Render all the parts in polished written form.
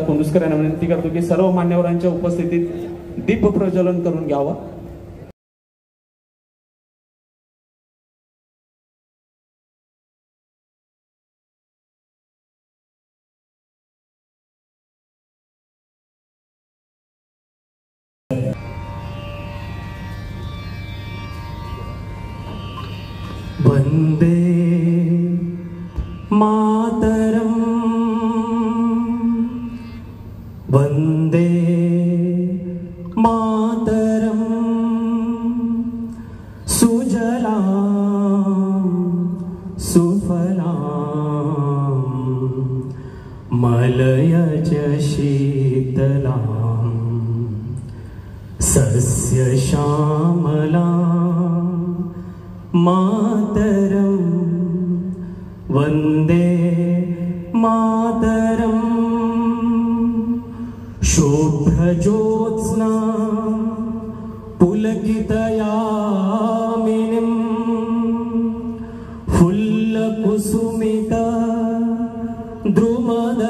कोंडुस्कर यांना विनंती करतो की सर्व मान्यवरांच्या उपस्थितीत दीप प्रज्वलन करून घ्यावं. वंदे मातरम वंदे मातरम सुजलां सुफलां मलयज शीतलां सस्यश्यामलां मातरम वंदे मातरम शुभ्रज्योत्स्ना पुलकितयामिनीं फुल्लकुसुमित द्रुमदलशोभिनीं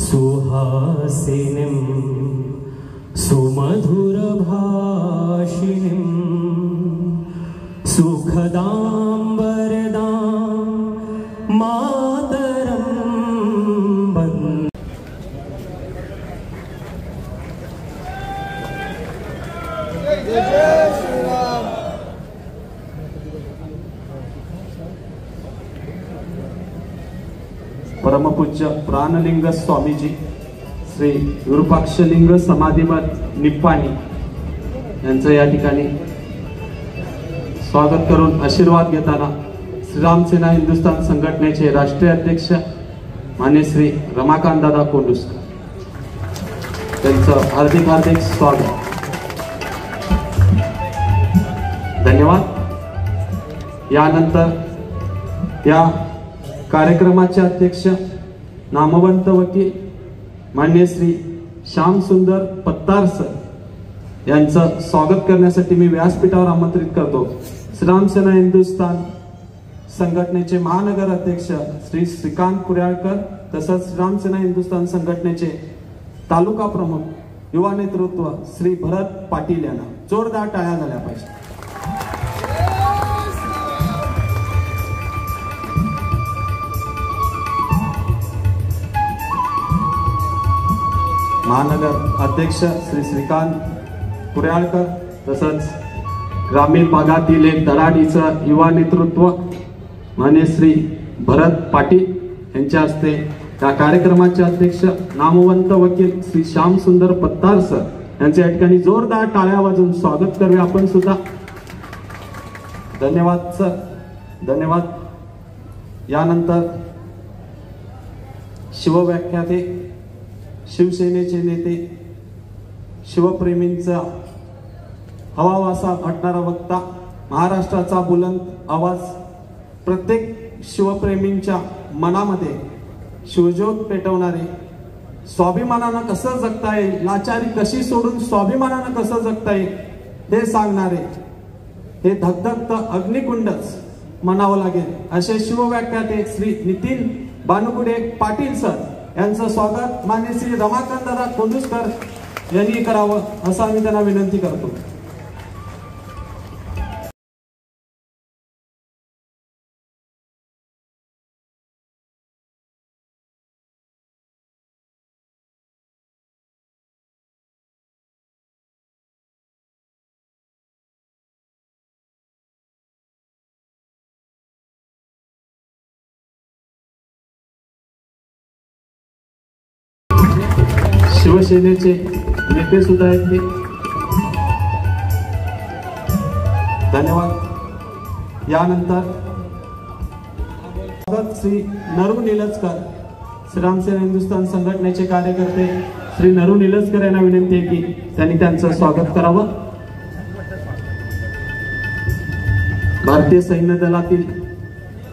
सुहासिनीं सुमधुरभाषिणीं सुखदां वरदां मातरं परमपूज्य प्राणलिंग स्वामीजी श्री विरूपाक्षलिंग समाधिमठ निप्पाणी यांचं या ठिकाणी स्वागत करून आशीर्वाद घेताना श्रीराम सेना हिंदुस्थान संघटनेचे राष्ट्रीय अध्यक्ष मान्य श्री रमाकांत दादा कोंडुस्कर त्यांचं हार्दिक हार्दिक स्वागत. धन्यवाद. यानंतर या कार्यक्रमाचे अध्यक्ष नामवंत वकील मान्य श्री श्याम सुंदर पत्तार सर यांचं स्वागत करण्यासाठी मी व्यासपीठावर आमंत्रित करतो. श्रीराम सेना हिंदुस्थान संघटनेचे महानगर अध्यक्ष श्री श्रीकांत कुर्याळकर तसंच श्रीराम सेना हिंदुस्थान संघटनेचे तालुका प्रमुख युवा नेतृत्व श्री भरत पाटील यांना जोरदार टाळ्या झाल्या पाहिजे. महानगर अध्यक्ष श्री श्रीकांत कुर्याळकर तसंच ग्रामीण भागातील एक धडाडीचं युवा नेतृत्व मान्य श्री भरत पाटील यांच्या हस्ते या कार्यक्रमाचे अध्यक्ष नामवंत वकील श्री श्याम सुंदर पत्तार सर यांच्या या ठिकाणी जोरदार टाळ्या वाजवून स्वागत करूया आपण सुद्धा. धन्यवाद सर, धन्यवाद. यानंतर शिवव्याख्याते शिवसेनेचे नेते शिवप्रेमींचा हवावासा वाटणारा वक्ता महाराष्ट्राचा बुलंद आवाज प्रत्येक शिवप्रेमींच्या मनामध्ये शिवज्योत पेटवणारे स्वाभिमानानं कसं जगता येईल लाचारी कशी सोडून स्वाभिमानानं कसं जगता येईल हे सांगणारे हे धगधगतं अग्निकुंडच म्हणावं लागेल असे शिवव्याख्याते श्री नितीन बानुगुडे पाटील सर यांचं स्वागत मान्य श्री रमाकांत दादा कोंडुस्कर यांनी करावं असं आम्ही त्यांना विनंती करतो. शिवसेनेचे नेते सुद्धा आहेत ते. धन्यवाद. यानंतर श्री नरू निलजकर, श्रीरामसेना हिंदुस्थान संघटनेचे कार्यकर्ते श्री नरू निलजकर यांना विनंती आहे की त्यांनी त्यांचं स्वागत करावं. भारतीय सैन्य दलातील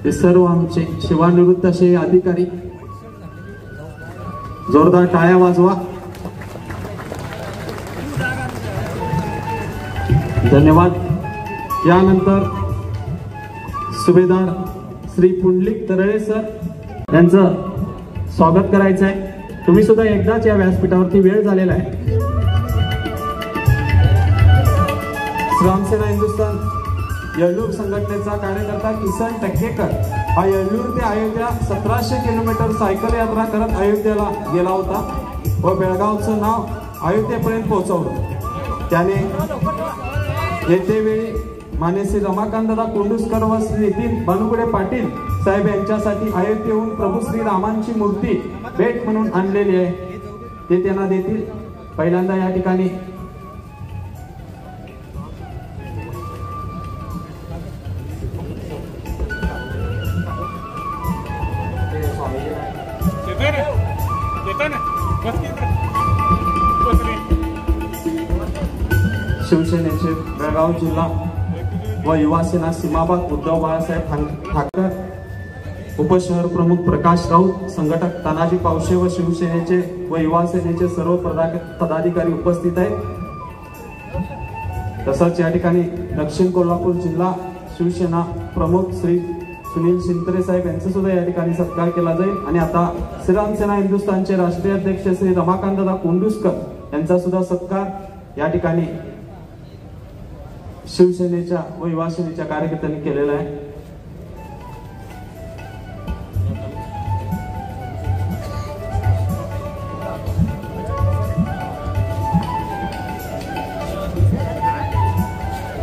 हे सर्व आमचे सेवानिवृत्त असे अधिकारी, जोरदार टाळ्या वाजवा. धन्यवाद. यानंतर सुभेदार श्री पुंडलिक तरळे सर यांचं स्वागत करायचं आहे. तुम्ही सुद्धा एकदाच या व्यासपीठावरती, वेळ झालेला आहे. श्रीरामसेना हिंदुस्थान येळ्ळूर संघटनेचा कार्यकर्ता किसन टक्केकर हा येळ्ळूर ते अयोध्या 1700 किलोमीटर सायकल यात्रा करत अयोध्येला गेला होता व बेळगावचं नाव अयोध्येपर्यंत पोहोचवलं. त्याने येतेवेळी मान्य श्री रमाकांतदादा कोंडुस्कर व श्री नितीन भानुगडे पाटील साहेब यांच्यासाठी अयोध्येहून प्रभू श्री रामांची मूर्ती भेट म्हणून आणलेली आहे, ते त्यांना देतील. पहिल्यांदा या ठिकाणी शिवसेनेचे बेळगाव जिल्हा व युवा सेना सीमाभाग उद्धव बाळासाहेब ठाकरे, उपशहर प्रमुख प्रकाश राऊत, संघटक तानाजी पावशे व शिवसेनेचे व युवा सेनेचे सर्व पदाधिकारी उपस्थित आहेत. तसंच या ठिकाणी दक्षिण कोल्हापूर जिल्हा शिवसेना प्रमुख श्री सुनील शिंत्रे साहेब यांचा सुद्धा या ठिकाणी सत्कार केला जाईल. आणि आता श्रीरामसेना हिंदुस्थानचे राष्ट्रीय अध्यक्ष श्री रमाकांतदादा कोंडुस्कर यांचा सुद्धा सत्कार या ठिकाणी शिवसेनेच्या व युवा सेनेच्या कार्यकर्त्यांनी केलेला आहे.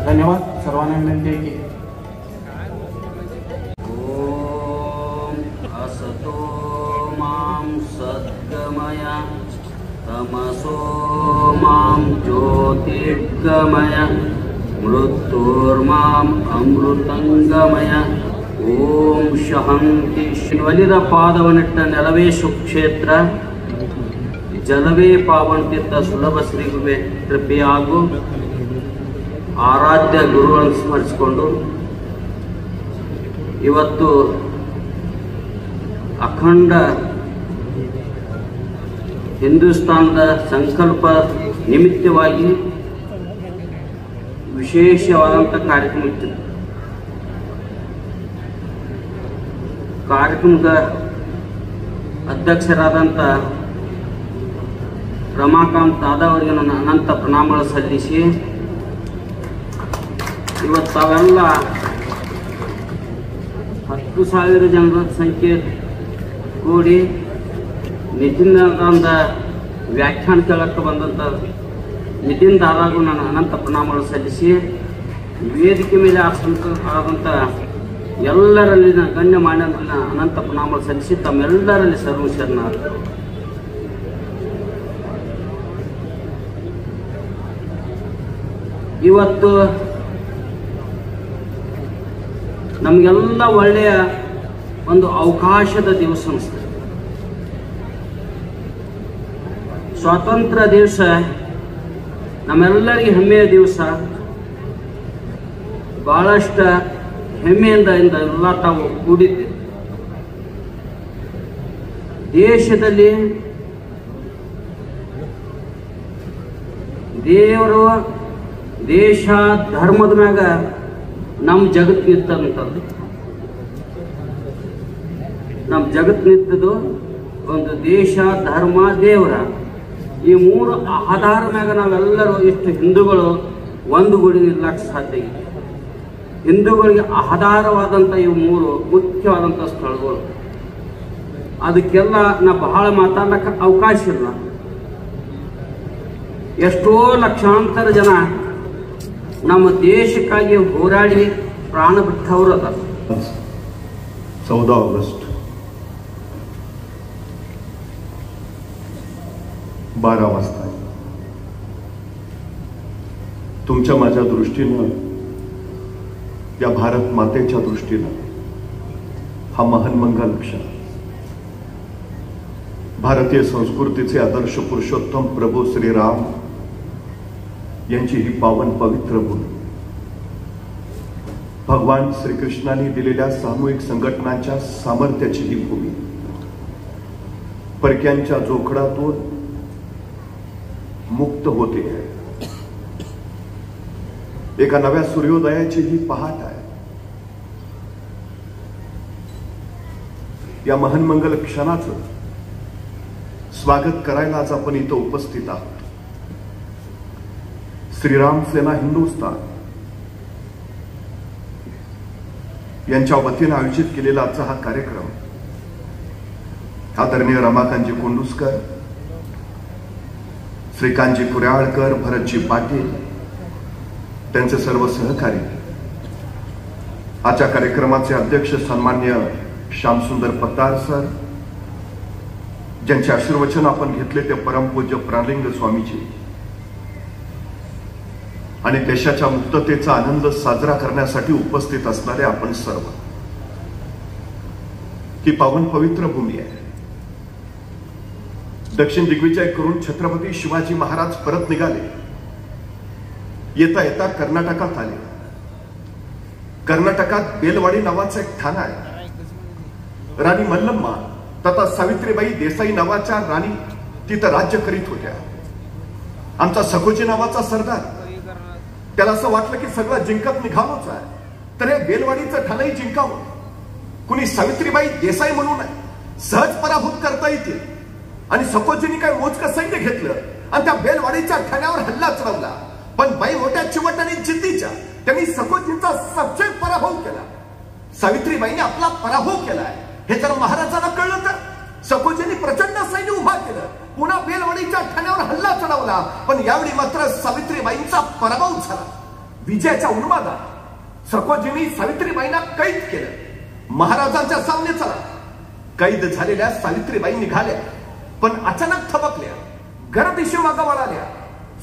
धन्यवाद. सर्वांना विनंती आहे की असतो मां सद्गमय तमसो मां ज्योतिर्गमय मृत्युर्मां अमृतंगमय. ಓಂ ಶಾಂತಿ. ಒಲಿದ ಪಾದವನಿಟ್ಟ ನೆಲವೇ ಸುಕ್ಷೇತ್ರ, ಜಲವೇ ಪಾವನತೀರ್ಥ ಸುಲಭ ಶ್ರೀಗುವೆ ಕೃಪೆಯಾಗು. ಆರಾಧ್ಯ ಗುರುಗಳನ್ನು ಸ್ಮರಿಸಿಕೊಂಡು ಇವತ್ತು ಅಖಂಡ ಹಿಂದೂಸ್ತಾನದ ಸಂಕಲ್ಪ ನಿಮಿತ್ತವಾಗಿ ವಿಶೇಷವಾದಂಥ ಕಾರ್ಯಕ್ರಮ ಇತ್ತು. ಕಾರ್ಯಕ್ರಮದ ಅಧ್ಯಕ್ಷರಾದಂಥ ರಮಾಕಾಂತ್ ದಾದಾ ಅವರಿಗೆ ನನ್ನ ಅನಂತ ಪ್ರಣಾಮಗಳು ಸಲ್ಲಿಸಿ, ಇವತ್ತು ತಾವೆಲ್ಲ 10,000 ಜನರ ಸಂಖ್ಯೆ ಕೂಡಿ ನಿತಿನ್ ದಾದಾಂದ ವ್ಯಾಖ್ಯಾನ ಕೇಳಕ್ಕೆ ಬಂದಂಥ ನಿತಿನ್ ದಾದಾಗೂ ನಾನು ಅನಂತ ಪ್ರಣಾಮಗಳು ಸಲ್ಲಿಸಿ, ವೇದಿಕೆ ಮೇಲೆ ಆದಂಥ ಎಲ್ಲರಲ್ಲಿ ಗಣ್ಯಮಾನ್ಯರಲ್ಲಿ ಅನಂತ ಪ್ರಣಾಮಗಳು ಸಲ್ಲಿಸಿ ತಮ್ಮೆಲ್ಲರಲ್ಲಿ ಸರ್ವ ಶರಣಾರ್ಥಿ. ಇವತ್ತು ನಮಗೆಲ್ಲ ಒಳ್ಳೆಯ ಒಂದು ಅವಕಾಶದ ದಿವಸ ಅನಿಸ್ತದೆ. ಸ್ವಾತಂತ್ರ್ಯ ದಿವಸ ನಮ್ಮೆಲ್ಲರಿಗೆ ಹೆಮ್ಮೆಯ ದಿವಸ. ಬಹಳಷ್ಟು ಹೆಮ್ಮೆಯಿಂದ ಎಲ್ಲ ತಾವು ಕೂಡಿದ್ದೆ. ದೇಶದಲ್ಲಿ ದೇವರು ದೇಶ ಧರ್ಮದ ಮ್ಯಾಗ ನಮ್ಮ ಜಗತ್ತು ನಿಂತಂಥದ್ದು. ನಮ್ಮ ಜಗತ್ತು ನಿಂತದ್ದು ಒಂದು ದೇಶ, ಧರ್ಮ, ದೇವರ, ಈ ಮೂರು ಆಧಾರ ಮ್ಯಾಗ ನಾವೆಲ್ಲರೂ ಇಷ್ಟು ಹಿಂದೂಗಳು ಒಂದು ಗೂಡಿ ನಿಲ್ಲಕ್ಕೆ ಸಾಧ್ಯ ಇದೆ. ಹಿಂದೂಗಳಿಗೆ ಆಧಾರವಾದಂಥ ಇವು ಮೂರು ಮುಖ್ಯವಾದಂಥ ಸ್ಥಳಗಳು. ಅದಕ್ಕೆಲ್ಲ ನಾ ಬಹಳ ಮಾತಾಡಕ್ಕೆ ಅವಕಾಶ ಇಲ್ಲ. ಎಷ್ಟೋ ಲಕ್ಷಾಂತರ ಜನ ನಮ್ಮ ದೇಶಕ್ಕಾಗಿ ಹೋರಾಡಿ ಪ್ರಾಣ ಬಿಟ್ಟವರು ಅದ. 14 ऑगस्ट 12 वाजता तुमच्या माझ्या दृष्टीनं, या भारत मातेच्या दृष्टीनं हा महान मंगल क्षण भारतीय संस्कृतीचे आदर्श पुरुषोत्तम प्रभू श्रीराम यांची ही पावन पवित्र भूमी, भगवान श्रीकृष्णांनी दिलेल्या सामूहिक संघटनांच्या सामर्थ्याची ही भूमी, परक्यांच्या जोखडातून मुक्त होते आहे, एका नव्या सूर्योदयाची ही पहाट आहे. या महान मंगल क्षणाचं स्वागत करायला आज आपण इथं उपस्थित आहोत. श्रीराम सेना हिंदुस्थान यांच्या वतीने आयोजित केलेला आजचा हा कार्यक्रम आदरणीय रमाकांतजी कोंडुस्कर, श्रीकांतजी कुऱ्याळकर, भरतजी पाटील, त्यांचे सर्व सहकारी, आजच्या कार्यक्रमाचे अध्यक्ष सन्मान्य श्यामसुंदर पत्तार सर, ज्यांचे आशीर्वचन आपण घेतले ते परमपूज्य प्राणलिंग स्वामीजी, आणि देशाच्या मुक्ततेचा आनंद साजरा करण्यासाठी उपस्थित असणारे आपण सर्व. ही पावन पवित्र भूमी आहे. दक्षिण दिग्विजय करून छत्रपती शिवाजी महाराज परत निघाले. येता येता कर्नाटकात आले. कर्नाटकात बेलवाडी नावाचं एक ठाणं आहे. राणी मल्लम्मा तथा सावित्रीबाई देसाई नावाच्या राणी तिथं राज्य करीत होत्या. आमचा सखोजी नावाचा सरदार, त्याला असं वाटलं की सगळं जिंकत निघालोच आहे, तर हे बेलवाडीचं ठाणंही जिंकावं. कुणी सावित्रीबाई देसाई म्हणून आहे सहज पराभूत करता येतील. आणि सखोजींनी काय मोजकं सैन्य घेतलं आणि त्या बेलवाडीच्या ठाण्यावर हल्ला चढवला. पण बाई मोठ्या चिवट आणि जिद्दीच्या त्यांनी सखोजींचा सपशेल पराभव केला. सावित्रीबाईने आपला पराभव केलाय हे जर महाराजांना कळलं तर सखोजींनी प्रचंड सैन्य उभा केलं, पुन्हा बेलवाडीच्या ठाण्यावर हल्ला चढवला. पण यावेळी मात्र सावित्रीबाईंचा पराभव झाला. विजयाच्या उन्मादात सखोजींनी सावित्रीबाईंना कैद केलं. महाराजांच्या सामने चला. कैद झालेल्या सावित्रीबाई निघाल्या, पण अचानक थबकल्या, घरदिशेमागं वळाल्या.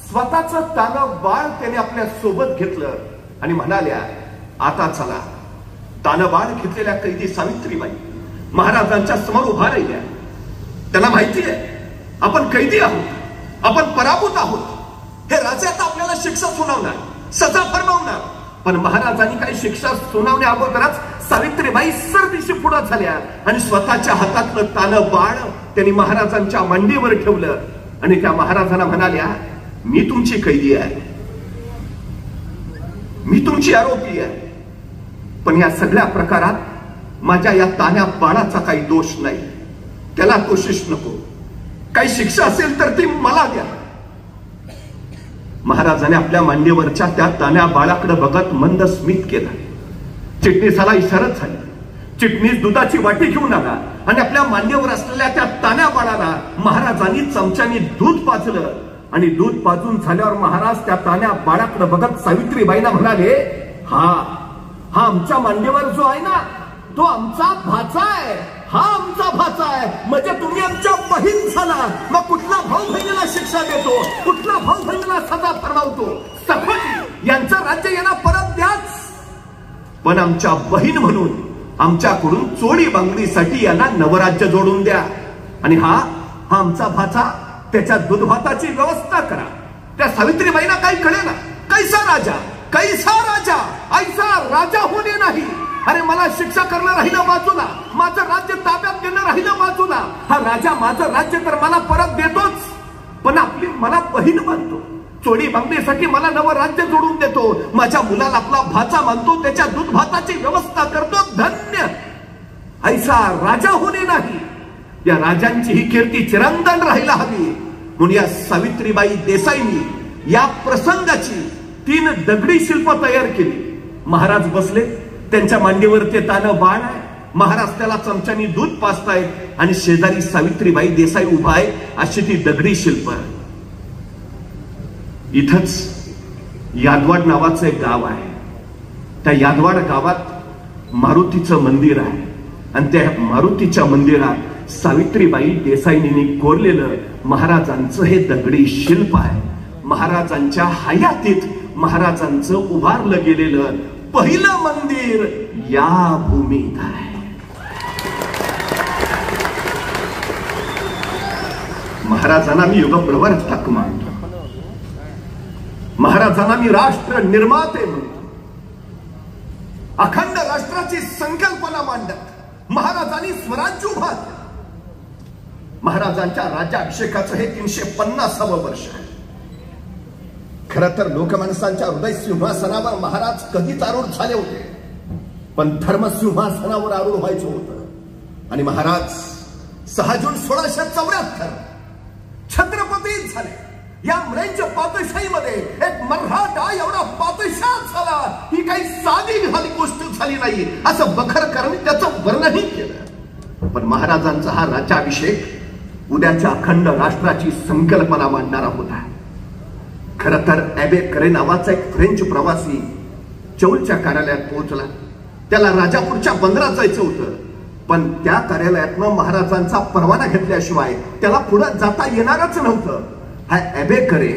स्वतःचं तानं बाळ त्याने आपल्या सोबत घेतलं आणि म्हणाल्या, आता चला. तानं बाळ घेतलेल्या कैदी सावित्रीबाई महाराजांच्या समोर उभा राहिल्या. त्यांना माहिती आहे आपण कैदी आहोत, आपण पराभूत आहोत. हे राजे आता आपल्याला शिक्षा सुनावणार, सजा फरमावणार. पण महाराजांनी काही शिक्षा सुनावण्या अगोदरच सावित्रीबाई सरदिशी पुढे झाल्या आणि स्वतःच्या हातातलं तानं बाळ त्यांनी महाराजांच्या मांडीवर ठेवलं आणि त्या महाराजांना म्हणाल्या, मी तुमची कैदी आहे, मी तुमची आरोपी आहे, पण या सगळ्या प्रकारात माझ्या या तान्या बाळाचा काही दोष नाही. त्याला कोशिश नको. काही शिक्षा असेल तर ती मला द्या. महाराजांनी आपल्या मांडीवरच्या त्या तान्या बाळाकडे बघत मंद स्मित केला. चिटणीसाला इशारा झाली. चिटणीस दुधाची वाटी घेऊन आला आणि आपल्या मांडीवर असलेल्या त्या तान्या बाळाला महाराजांनी चमच्याने दूध पाजलं. आणि दूध पाजून झाल्यावर महाराज त्या तान्या बाळाकडे बघत सावित्रीबाईंना म्हणाले, हा आमच्या मांडीवर जो आहे ना तो आमचा भाचा आहे, हा आमचा भाचा आहे. म्हणजे तुम्ही आमच्या बहीण झाला. मग कुठला भाऊ बहिणीला शिक्षा देतो, कुठला भाऊ बहिणीला सजा फरमावतो? सखोजी यांचं राज्य यांना परत द्याच, पण आमच्या बहीण म्हणून आमच्याकडून चोळी बांगडीसाठी यांना नवराज्य जोडून द्या. आणि हा आमचा भाचा, त्याच्या दूधभाताची व्यवस्था करा. त्या सावित्रीबाईंना काही कळेना. कैसा राजा, कैसा राजा, ऐसा राजा होणे नाही. अरे मला शिक्षा करणं राहिलं बाजूला, माझं राज्य ताब्यात घेणं राहिलं बाजूला. हा राजा माझं राज्य तर मला परत देतोच, पण आपली मला बहीण मानतो. चोळी बांगडीसाठी मला नवं राज्य जोडून देतो. माझ्या मुलाला आपला भाचा मानतो, त्याच्या दूध भाताची व्यवस्था करतो. धन्य ऐसा राजा होणे नाही. या राजांची ही कीर्ती चिरंतन राहायला हवी. म्हणून या सावित्रीबाई देसाईंनी या प्रसंगाची 3 दगडी शिल्प तयार केली. महाराज बसले, त्यांच्या मांडीवर ते तानं बाळ आहे. महाराज त्याला चमच्यानी दूध पाजतायत आणि शेजारी सावित्रीबाई देसाई उभा आहे. अशी ती दगडी शिल्प. इथंच यादवाड नावाचं एक गाव आहे. त्या यादवाड गावात मारुतीचं मंदिर आहे आणि त्या मारुतीच्या मंदिरात सावित्रीबाई देसाईंनी कोरलेलं महाराजांचं हे दगडी शिल्प आहे. महाराजांच्या हयातीत महाराजांचं उभारलं गेलेलं पहिलं मंदिर या भूमीत आहे. महाराजांना मी युगप्रवर्तक मानतो, महाराजांना मी राष्ट्र निर्माते म्हणतो. अखंड राष्ट्राची संकल्पना मांडत महाराजांनी स्वराज्य उभा केलं. महाराजांच्या राज्याभिषेकाचं हे 350वं वर्ष आहे. खरं तर लोकमानसांच्या हृदय सिंहासनावर महाराज कधीच आरूढ झाले होते, पण धर्मसिंहासनावर आरूढ व्हायचं होतं. आणि महाराज 6 जून 1674 छत्रपती झाले. या म्रेंच पातशाहीमध्ये एक मराठा एवढा पातशाह झाला ही काही साधी झाली गोष्ट झाली नाही, असं बखरकरांनी त्याचं वर्णनही केलं. पण महाराजांचा हा राज्याभिषेक उद्याच्या अखंड राष्ट्राची संकल्पना मांडणारा होता. खरं तर ॲबे करे नावाचा एक फ्रेंच प्रवासी चौलच्या कार्यालयात पोहोचला. त्याला राजापूरच्या बंदरात जायचं होतं, पण त्या कार्यालयातनं महाराजांचा परवाना घेतल्याशिवाय त्याला पुढे जाता येणारच नव्हतं. हा ॲबे करे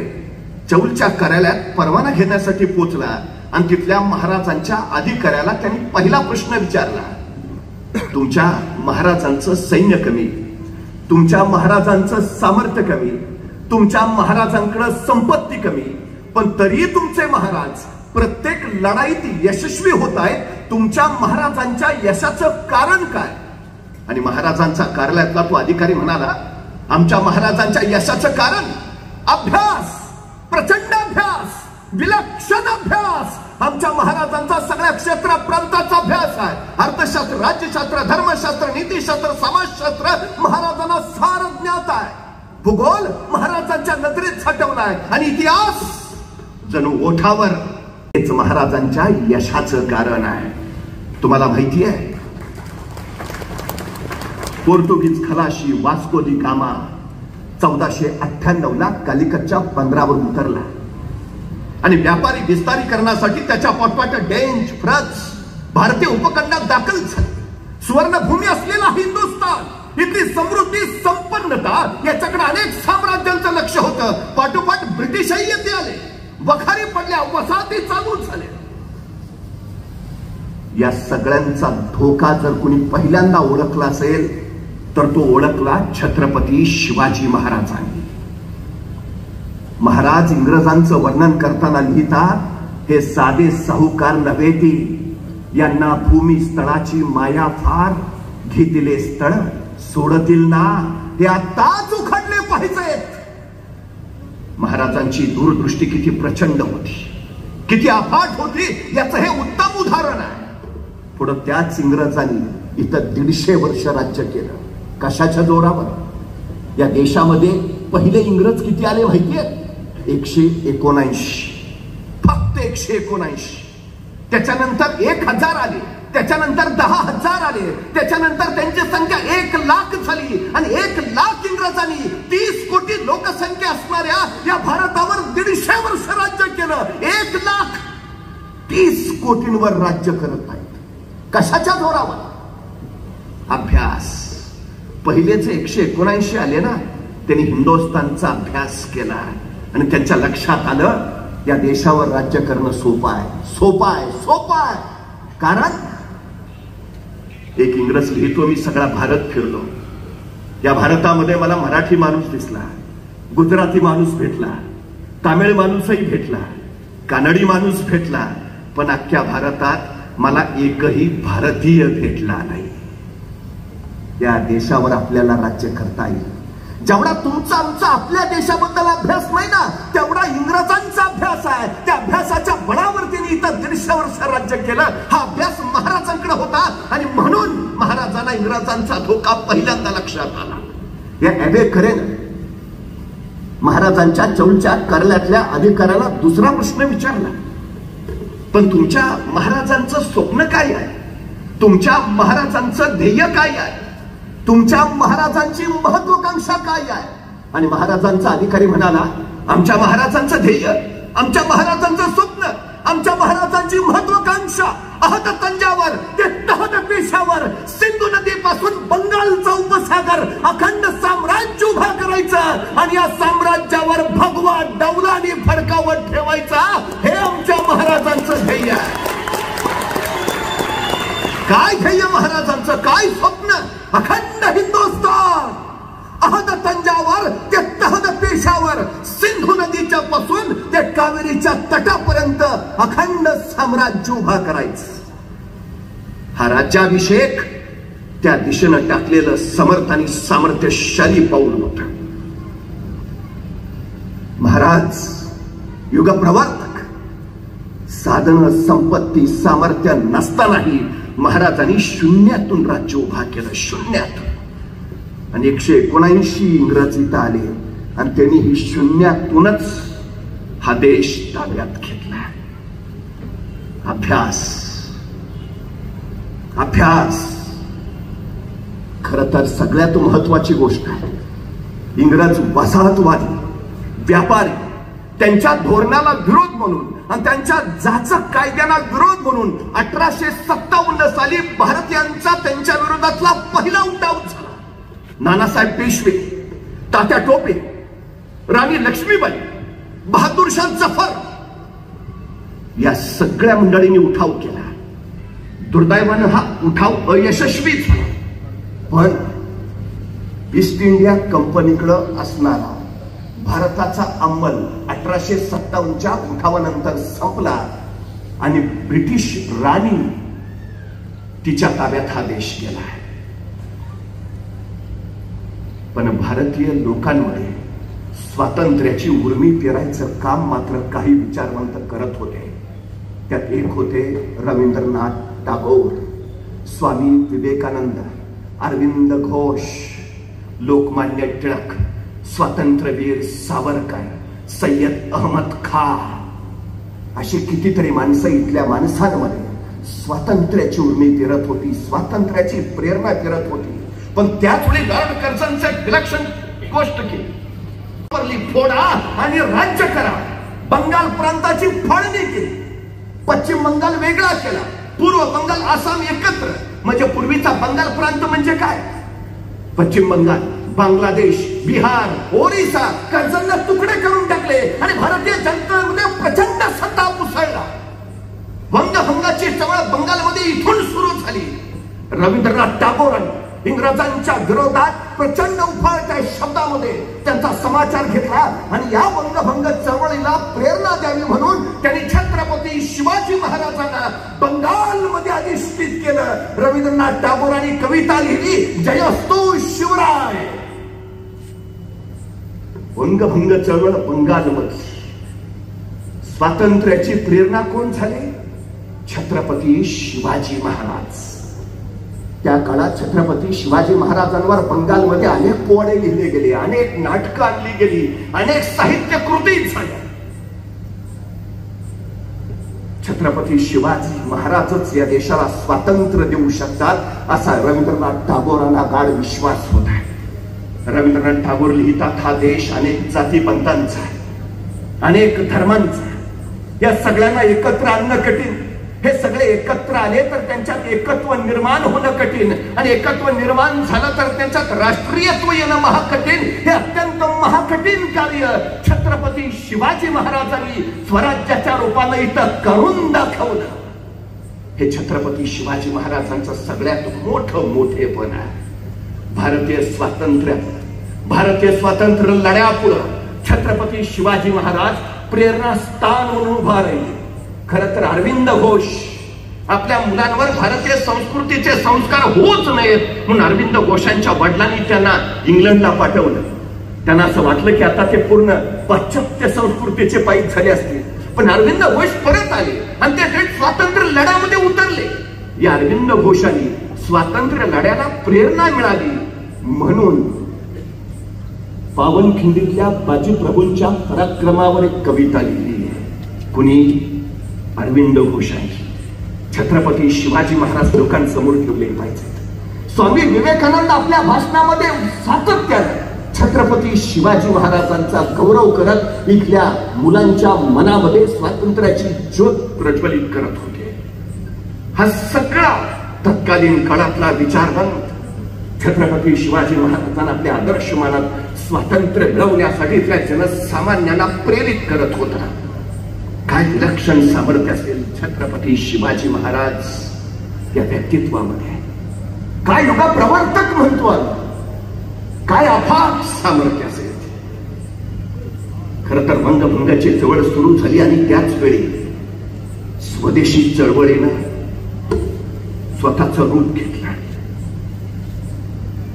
चौलच्या कार्यालयात परवाना घेण्यासाठी पोहोचला आणि तिथल्या महाराजांच्या अधिकाऱ्याला त्यांनी पहिला प्रश्न विचारला, तुमच्या महाराजांचं सैन्य कमी, तुमच्या महाराजांचं सामर्थ्य कमी, तुमच्या महाराजांकडे संपत्ती कमी, पण तरी तुमचे महाराज प्रत्येक लढाईत यशस्वी होत आहेत. तुमच्या महाराजांच्या यशाचं कारण काय? आणि महाराजांच्या कार्यालयातला तो अधिकारी म्हणाला, आमच्या महाराजांच्या यशाचं कारण अभ्यास, प्रचंड अभ्यास, विलक्षण अभ्यास. आमच्या महाराजांचा सगळ्या क्षेत्र प्रांताचा अभ्यास आहे. अर्थशास्त्र, राज्यशास्त्र, धर्मशास्त्र, नीतिशास्त्र, समाजशास्त्र महाराजांना सार ज्ञात आहे. भूगोल महाराजांच्या नजरेत साठवलाय आणि इतिहास जणू ओठावर. हेच महाराजांच्या यशाचं कारण आहे. तुम्हाला माहिती आहे, पोर्तुगीज खलाशी वास्को दी गामा 1498 कालिकतच्या बंदरावर उतरला आणि व्यापारी विस्तारीकरणासाठी त्याच्या पाठोपाठ डेंच, फ्रंच भारतीय उपखंडात दाखल झाले. सुवर्णभूमी असलेला हिंदुस्थान, इथली समृद्धी, संपन्नता याच्याकडे अनेक साम्राज्यांचं लक्ष होतं. पाठोपाठ ब्रिटिशही येथे आले, वखारी पडल्या, वसाहती चालू झाल्या. या सगळ्यांचा धोका जर कुणी पहिल्यांदा ओळखला असेल तर तो ओळखला छत्रपती शिवाजी महाराजांनी. महाराज इंग्रजांचं वर्णन करताना लिहितात, हे साधे साहुकार नव्हे ती, यांना भूमी स्थळाची माया फार, घेतले स्थळ सोडतील ना, हे आताच उखडले पाहिजेत. महाराजांची दूरदृष्टी किती प्रचंड होती, किती अफाट होती याचं हे उत्तम उदाहरण आहे. पुढे त्याच इंग्रजांनी इथं 150 वर्ष राज्य केलं. कशाच्या जोरावर? या देशामध्ये पहिले इंग्रज किती आले माहितीये? 179, फक्त 179. त्याच्यानंतर 1000 आले, त्याच्यानंतर 10,000 आले, त्याच्यानंतर त्यांची संख्या 1,00,000 झाली आणि 1,00,000 इंग्रजांनी 30 कोटी लोकसंख्या असणाऱ्या या भारतावर 150 वर्ष राज्य केलं. 1,30 कोटींवर राज्य करत आहेत. कशाच्या जोरावर? अभ्यास. पहिले जे 179 आले ना, त्यांनी हिंदुस्थानचा अभ्यास केला आणि त्यांच्या लक्षात आलं या देशावर राज्य करणं सोपं आहे, सोपं आहे, सोपं आहे. कारण एक इंग्रज लिहितो, मी सगळा भारत फिरलो. या भारतामध्ये मला मराठी माणूस दिसला, गुजराती माणूस भेटला, तामिळ माणूसही भेटला, कानडी माणूस भेटला, पण अख्ख्या भारतात मला एकही भारतीय भेटला नाही. या देशावर आपल्याला राज्य करता येईल. जेवढा तुमचा आमचा आपल्या देशाबद्दल अभ्यास नाही ना, तेवढा इंग्रजांचा अभ्यास आहे. त्या अभ्यासाच्या बळावर त्यांनी इथं 150 वर्ष राज्य केलं. हा अभ्यास महाराजांकडे होता आणि म्हणून महाराजांना इंग्रजांचा धोका पहिल्यांदा लक्षात आला. या ॲबे करेन महाराजांच्या चौलच्या कार्यालयातल्या अधिकाऱ्याला दुसरा प्रश्न विचारला, पण तुमच्या महाराजांचं स्वप्न काय आहे? तुमच्या महाराजांचं ध्येय काय आहे? तुमच्या महाराजांची महत्वाकांक्षा काय आहे? आणि महाराजांचा अधिकारी म्हणाला, आमच्या महाराजांचं ध्येय, आमच्या महाराजांचं स्वप्न, आमच्या महाराजांची महत्वाकांक्षा अहत तंजावर ते तहत पेशावर, सिंधू नदीपासून बंगालचा उपसागर अखंड साम्राज्य उभा करायचं आणि या साम्राज्यावर भगवा डौलाने फडकावत ठेवायचा, हे आमच्या महाराजांचं ध्येय आहे. काय ध्येय महाराजांचं? काय स्वप्न? अखंड हिंदुस्थान, अहद तंजावर ते देशावर सिंधू नदीच्या पासून ते कावेरीच्या तटापर्यंत अखंड साम्राज्य उभा करायचं. हा राज्याभिषेक त्या दिशेनं टाकलेलं समर्थ आणि सामर्थ्यशाली पाऊल होतं. महाराज युगप्रवर्तक, साधन संपत्ती सामर्थ्य नसतानाही महाराजांनी शून्यातून राज्य उभा केलं. शून्यातून. आणि 179 इंग्रज इथं आले आणि त्यांनी ही शून्यातूनच हा देश ताब्यात घेतला. अभ्यास अभ्यास खरं तर सगळ्यात महत्वाची गोष्ट आहे. इंग्रज वसाहतवादी व्यापारी त्यांच्या धोरणाला विरोध म्हणून आणि त्यांच्या जाचक कायद्यांना विरोध म्हणून 1857 साली भारतीयांचा त्यांच्या विरोधातला पहिला उठाव झाला. नानासाहेब पेशवे, तात्या टोपे, राणी लक्ष्मीबाई, बहादूरशाह जफर या सगळ्या मंडळींनी उठाव केला. दुर्दैवानं हा उठाव अयशस्वी झाला. पण ईस्ट इंडिया कंपनीकडे असणारा भारताचा अंमल 1857च्या उठावानंतर संपला आणि ब्रिटिश राणी तिच्या ताब्यात हा देश गेला. पण भारतीय लोकांमध्ये स्वातंत्र्याची उर्मी पेरायचं काम मात्र काही विचारवंत करत होते. त्यात एक होते रवींद्रनाथ टागोर, स्वामी विवेकानंद, अरविंद घोष, लोकमान्य टिळक, स्वातंत्र्यवीर सावरकर, सय्यद अहमद खान अशी कितीतरी माणसं इथल्या माणसांमध्ये स्वातंत्र्याची उर्मी पेरत होती, स्वातंत्र्याची प्रेरणा पेरत होती. पण त्याच वेळी लॉर्ड कर्झनचं विलक्षण गोष्ट केली. फोडा आणि राज्य करा. बंगाल प्रांताची फाळणी केली. पश्चिम बंगाल वेगळा केला. पूर्व बंगाल आसाम एकत्र. म्हणजे पूर्वीचा बंगाल प्रांत म्हणजे काय? पश्चिम बंगाल, बांगलादेश, बिहार, ओरिसा कर्जंना तुकडे करून टाकले आणि भारतीय जनतेमध्ये प्रचंड संताप उसळला. वंगभंगाची चळवळ बंगालमध्ये इथून सुरू झाली. रवींद्रनाथ टागोरांनी इंग्रजांच्या विरोधात प्रचंड उफाळत्या शब्दामध्ये त्यांचा समाचार घेतला आणि या वंगभंग चळवळीला प्रेरणा द्यावी म्हणून त्यांनी छत्रपती शिवाजी महाराजांना बंगालमध्ये अधिष्ठित केलं. रवींद्रनाथ टागोरांनी कविता लिहिली, जयोस्तु शिवराय. वंगभंग चळवळ बंगालमध्ये. स्वातंत्र्याची प्रेरणा कोण झाले? छत्रपती शिवाजी महाराज. त्या काळात छत्रपती शिवाजी महाराजांवर बंगालमध्ये अनेक पोवाडे लिहिले गेले, अनेक नाटकं आणली गेली, अनेक साहित्य कृती झाल्या. छत्रपती शिवाजी महाराजच या देशाला स्वातंत्र्य देऊ शकतात असा रवींद्रनाथ टागोरांना गाढ विश्वास होता. रवींद्रनाथ टागोर लिहितात, हा देश अनेक जातीपंथांचा, अनेक धर्मांचा, या सगळ्यांना एकत्र आणणं कठीण. हे सगळे एकत्र आले तर त्यांच्यात एकत्व निर्माण होणं कठीण आणि एकत्व निर्माण झालं तर त्यांच्यात राष्ट्रीयत्व येणं महाकठीण. हे अत्यंत महाकठीण कार्य छत्रपती शिवाजी महाराजांनी स्वराज्याच्या रूपानं इथं करून दाखवलं. हे छत्रपती शिवाजी महाराजांचं सगळ्यात मोठं मोठेपण आहे. भारतीय स्वातंत्र्य लढ्यापुढं छत्रपती शिवाजी महाराज प्रेरणास्थान म्हणून उभा राहिले. खरं तर अरविंद घोष आपल्या मुलांवर भारतीय संस्कृतीचे संस्कार होऊच नयेत म्हणून अरविंद घोषांच्या वडिलांनी त्यांना इंग्लंडला पाठवलं. त्यांना असं वाटलं की आता ते पूर्ण पाश्चात्य संस्कृतीचे पायी झाले असतील. पण अरविंद घोष परत आले आणि ते थेट स्वातंत्र्य लढ्यामध्ये उतरले. या अरविंद घोषांनी स्वातंत्र्य लढ्याला प्रेरणा मिळाली म्हणून पावनखिंडीतल्या बाजीप्रभूंच्या पराक्रमावर एक कविता लिहिली आहे. कुणी? अरविंद घोषांनी. छत्रपती शिवाजी महाराज लोकांसमोर ठेवले पाहिजेत. स्वामी विवेकानंद आपल्या भाषणामध्ये सातत्याने छत्रपती शिवाजी महाराजांचा गौरव करत इथल्या मुलांच्या मनामध्ये स्वातंत्र्याची ज्योत प्रज्वलित करत होते. हा सगळा तत्कालीन काळातला विचारवंत छत्रपती शिवाजी महाराजांना आपल्या आदर्श मानत स्वातंत्र्य मिळवण्यासाठी इथल्या जनसामान्यांना प्रेरित करत होता. काय विलक्षण सामर्थ्य असेल छत्रपती शिवाजी महाराज या व्यक्तित्वामध्ये. काय युगा प्रवर्तक म्हणतो, काय अफाट सामर्थ्य असेल. खर तर वंगभंगाची चळवळ सुरू झाली आणि त्याच वेळी स्वदेशी चळवळीनं स्वतःचं रूप घेतलं.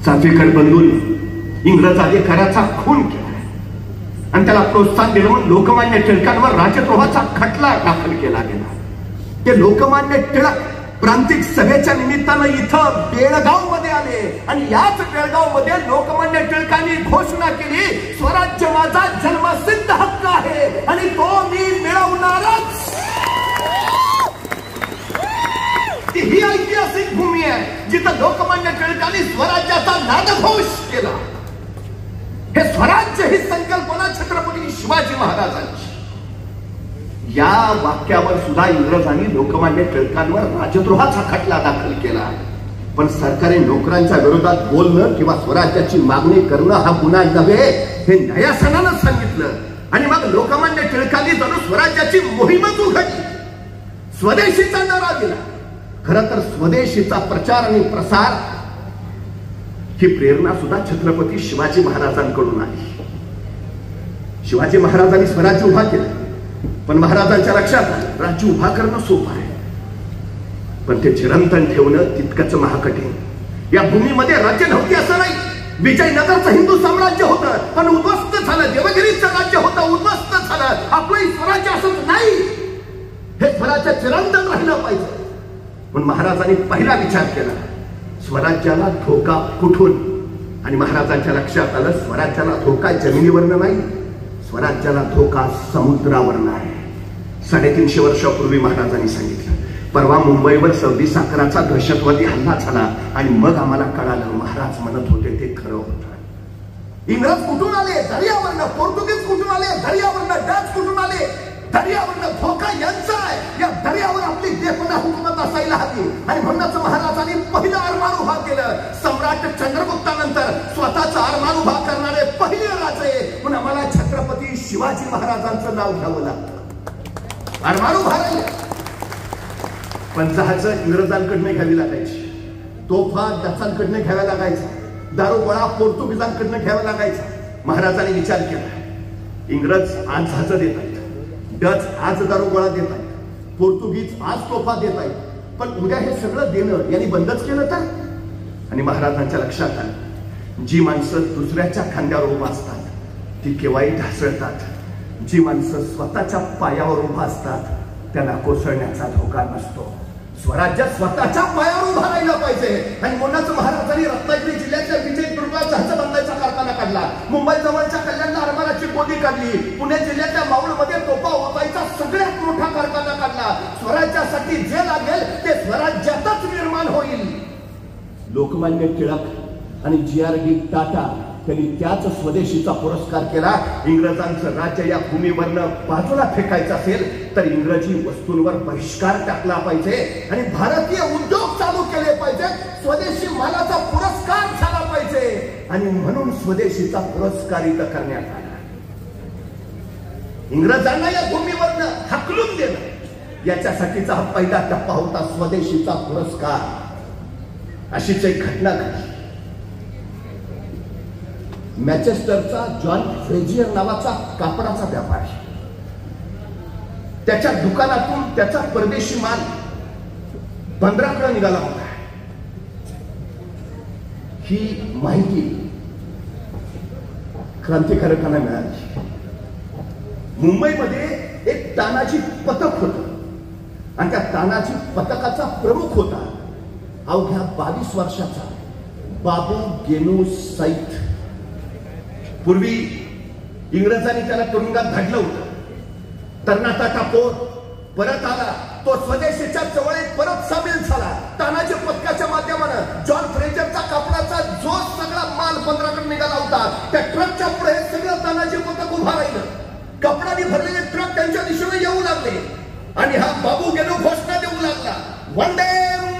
चाफेकर बंधूंनी इंग्रज अधिकाऱ्याचा खून केला आणि त्याला प्रोत्साहन दिलं म्हणून लोकमान्य टिळकांवर राजद्रोहाचा खटला दाखल केला गेला. ते लोकमान्य टिळक प्रांतिक सभेच्या निमित्तानं इथं बेळगाव मध्ये आले आणि याच बेळगाव मध्ये लोकमान्य टिळकांनी घोषणा केली, स्वराज्य माझा जन्मसिद्ध हक्क आहे आणि तो मी मिळवणारच. ही ऐतिहासिक भूमी आहे जिथं लोकमान्य टिळकांनी स्वराज्याचा नादघोष केला. हे स्वराज्य ही संकल्पना छत्रपती शिवाजी महाराजांची. या वाक्यावर सुद्धा इंग्रजांनी लोकमान्य टिळकांवर राजद्रोहाचा खटला दाखल केला. पण सरकारी नोकरांच्या विरोधात बोलणं किंवा स्वराज्याची मागणी करणं हा गुन्हा नव्हे हे न्यायासनानं सांगितलं. आणि मग लोकमान्य टिळकांनी जणू स्वराज्याची मोहीमच उघडली, स्वदेशीचा नारा दिला. खरं तर स्वदेशीचा प्रचार आणि प्रसार ही प्रेरणा सुद्धा छत्रपती शिवाजी महाराजांकडून आली. शिवाजी महाराजांनी स्वराज्य उभा केलं, पण महाराजांच्या लक्षात आलं राज्य उभा करणं सोपं आहे, पण ते चिरंतन ठेवणं तितकंच महाकठीण. या भूमीमध्ये राज्य नव्हती असं नाही. विजयनगरचं हिंदू साम्राज्य होतं पण उद्ध्वस्त झालं. देवगिरीचं राज्य होतं, उद्ध्वस्त झालं. आपलं स्वराज्य असंच नाही, हे स्वराज्य चिरंतन राहिलं पाहिजे. पण महाराजांनी पहिला विचार केला, स्वराज्याला धोका कुठून? आणि महाराजांच्या लक्षात आलं स्वराज्याला धोका जमिनीवरनं नाही, स्वराज्याला धोका समुद्रावरनं आहे. 350 वर्षापूर्वी महाराजांनी सांगितलं, परवा मुंबईवर 26/11चा दहशतवादी हल्ला झाला आणि मग आम्हाला कळालं महाराज म्हणत होते ते खरं होतं. इंग्रज कुठून आले? दर्यावरनं. पोर्तुगीज कुठून आले? दर्यावरनं. डच कुठून आले? दर्यावरनं. धोका यांचा आहे. या दर्यावर आपली बेपना हुकूमत असायला हवी. आणि म्हणूनच महाराजांनी पहिलं आरमार उभा केलं. सम्राट चंद्रगुप्तानंतर स्वतःचा आरमार उभा करणारे पहिले राजे म्हणून आम्हाला छत्रपती शिवाजी महाराजांचं नाव घ्यावं लागतं. आरमार उभा राहिले. पण जहाजं इंग्रजांकडनं घ्यावी लागायची, तोफा डचांकडनं घ्याव्या लागायचा, दारुगोळा पोर्तुगीजांकडनं घ्यावा लागायचा. महाराजांनी विचार केला, इंग्रज आज जहाजं देत आहेत, डच आज दारुगोळा देत आहेत, पोर्तुगीज आज तोफा देत आहेत, पण उद्या हे सगळं देणं यांनी बंदच केलं तर? आणि महाराजांच्या लक्षात आलं, जी माणसं दुसऱ्याच्या खांद्यावर उभा असतात ती केव्हाही ढासळतात. जी माणसं स्वतःच्या पायावर उभा असतात त्यांना कोसळण्याचा धोका नसतो. स्वराज्य स्वतःच्या पायावर उभा राहिला पाहिजे. आणि म्हणूनच महाराजांनी रत्नागिरी जिल्ह्यातल्या विजयदुर्गात जहाज बांधायचा कारखाना काढला, मुंबई जवळच्या कल्याणला आरमाराची गोदी काढली, पुणे जिल्ह्यातल्या मावळमध्ये तोफा ओतायचा सगळ्यात मोठा कारखाना काढला. स्वराज्यासाठी जे लागेल ते स्वराज्यातच निर्माण होईल. लोकमान्य टिळक आणि जी.आर.डी. टाटा त्यांनी त्याच स्वदेशीचा पुरस्कार केला. इंग्रजांचं राज्य या भूमीवरनं बाजूला फेकायचं असेल तर इंग्रजी वस्तूंवर बहिष्कार टाकला पाहिजे आणि भारतीय उद्योग चालू केले पाहिजे. स्वदेशी मालाचा पुरस्कार झाला पाहिजे आणि म्हणून स्वदेशीचा पुरस्कार इथं करण्यात आला. इंग्रजांना या भूमीवरनं हाकलून देणं याच्यासाठीचा हा पहिला टप्पा होता, स्वदेशीचा पुरस्कार. अशीच एक घटना घडली. मॅचेस्टरचा जॉन फ्रेजियर नावाचा कापडाचा व्यापारी, त्याच्या दुकानातून त्याचा परदेशी माल 15 कडे निघाला होता. ही माहिती क्रांतिकारकांना मिळाली. मुंबईमध्ये एक तानाजी पथक होतं आणि त्या तानाजी पथकाचा प्रमुख होता अवघ्या 22 वर्षाचा बाबू गेनू सैत. पूर्वी इंग्रजांनी त्याला तुरुंगात धाडलं होतं. तरणाटा टापोर परत आला, तो स्वदेशीच्या चळवळीत परत सामील झाला. तानाजी पथकाच्या माध्यमानं जॉन फ्रेजरचा कापडाचा जो सगळा माल 15 कडे निघाला होता त्या ट्रकच्या पुढे सगळं तानाजी पथक उभा राहिलं. कपडाने भरलेले ट्रक त्यांच्या दिशेने येऊ लागले आणि हा बाबू गेनू घोषणा देऊ लागला, वंदे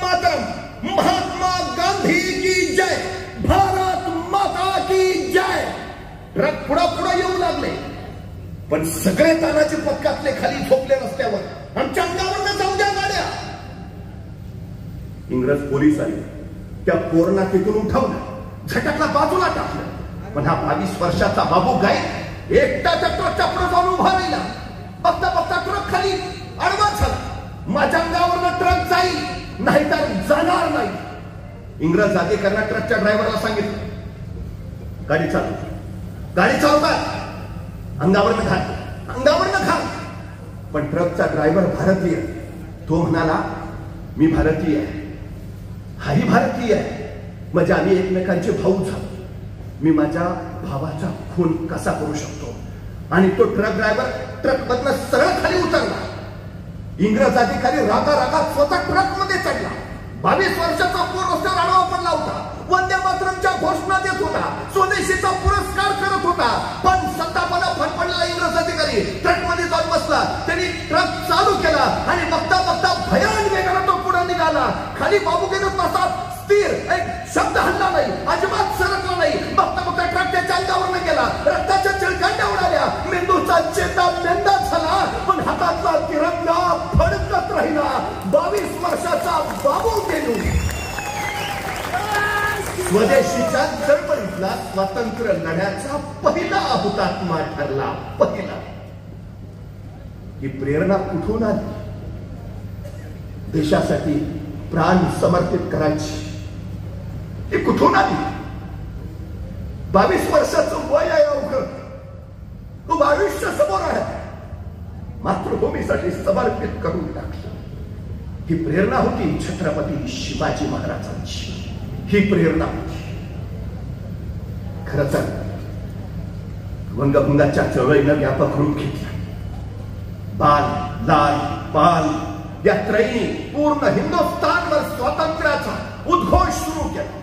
मातरम, महात्मा गांधी की जय, भारत माता की जय. ट्रक पुढे येऊ लागले पण सगळे तानाजी पथकातले खाली झोपले रस्त्यावर. आमच्या अंगावर जाऊ द्या गाड्या. इंग्रज पोलीस आले, त्या पोरला तिथून उठवलं, झटकला बाजूला टाकलं. पण हा 22 वर्षाचा बाबू गाय एकटा त्या ट्रकच्या पुढे जाऊन उभा राहिला. बघता बघता ट्रक खाली आडवा झाला. माझ्या अंगावरनं ट्रक जाईल नाहीतर जाणार नाही. इंग्रज अधिकाऱ्यांना ट्रकच्या ड्रायव्हरला सांगितलं, गाडी चालू का, अंगावरनं घाल. पण ट्रकचा ड्रायव्हर भारतीय. तो म्हणाला, मी भारतीय आहे, हाही भारतीय आहे, म्हणजे आम्ही एकमेकांचे भाऊ झालो. मी माझ्या भावाचा खून कसा करू शकतो? आणि तो ट्रक ड्रायव्हर ट्रक मधनं सरळ खाली उतरला. इंग्रज अधिकारी रागा स्वतः ट्रक मध्ये चढला. 22 वर्षाचा पोर रस्त्यावर आडवा पडला होता. वंदे मातरमच्या घोषणा देत होता. स्वदेशीचा पुरस्कार करत होता. पण संतापाला फडफडलेला इंग्रज अधिकारी ट्रक मध्ये जाऊन बसला. त्यांनी ट्रक चालू केला आणि बघता बघता भयान वेगाने तो पुढे निघाला. खाली बाबूगेनं तसा स्थिर, एक शब्द हल्ला नाही, अजिबात सरकला नाही. बघता बघता ट्रक त्याच्या अंगावरनं गेला. रक्ताच्या चिळकांड्या उडाल्या. मेंदूचा चेता मेंदा झाला. पण हातातला तिरंगा फडकत राहिला. 22 वर्षाचा बाबू गेलो स्वदेशीच्या चळवळीतला स्वातंत्र्य लढ्याचा पहिला हुतात्मा ठरला. पहिला. ही प्रेरणा कुठून आली? देशासाठी प्राण समर्पित करायची ही कुठून आली? 22 वर्षाचं वय आहे अवघड. तो आयुष्य समोर आहे. मातृभूमीसाठी समर्पित करून टाकलं. ही प्रेरणा होती छत्रपती शिवाजी महाराजांची. ही प्रेरणा होती. खरं तर वंगभंगाच्या चळवळीनं व्यापक रूप घेतला. बाल, लाल, पाल या त्रयीने पूर्ण हिंदुस्थानवर स्वातंत्र्याचा उद्घोष सुरू केला.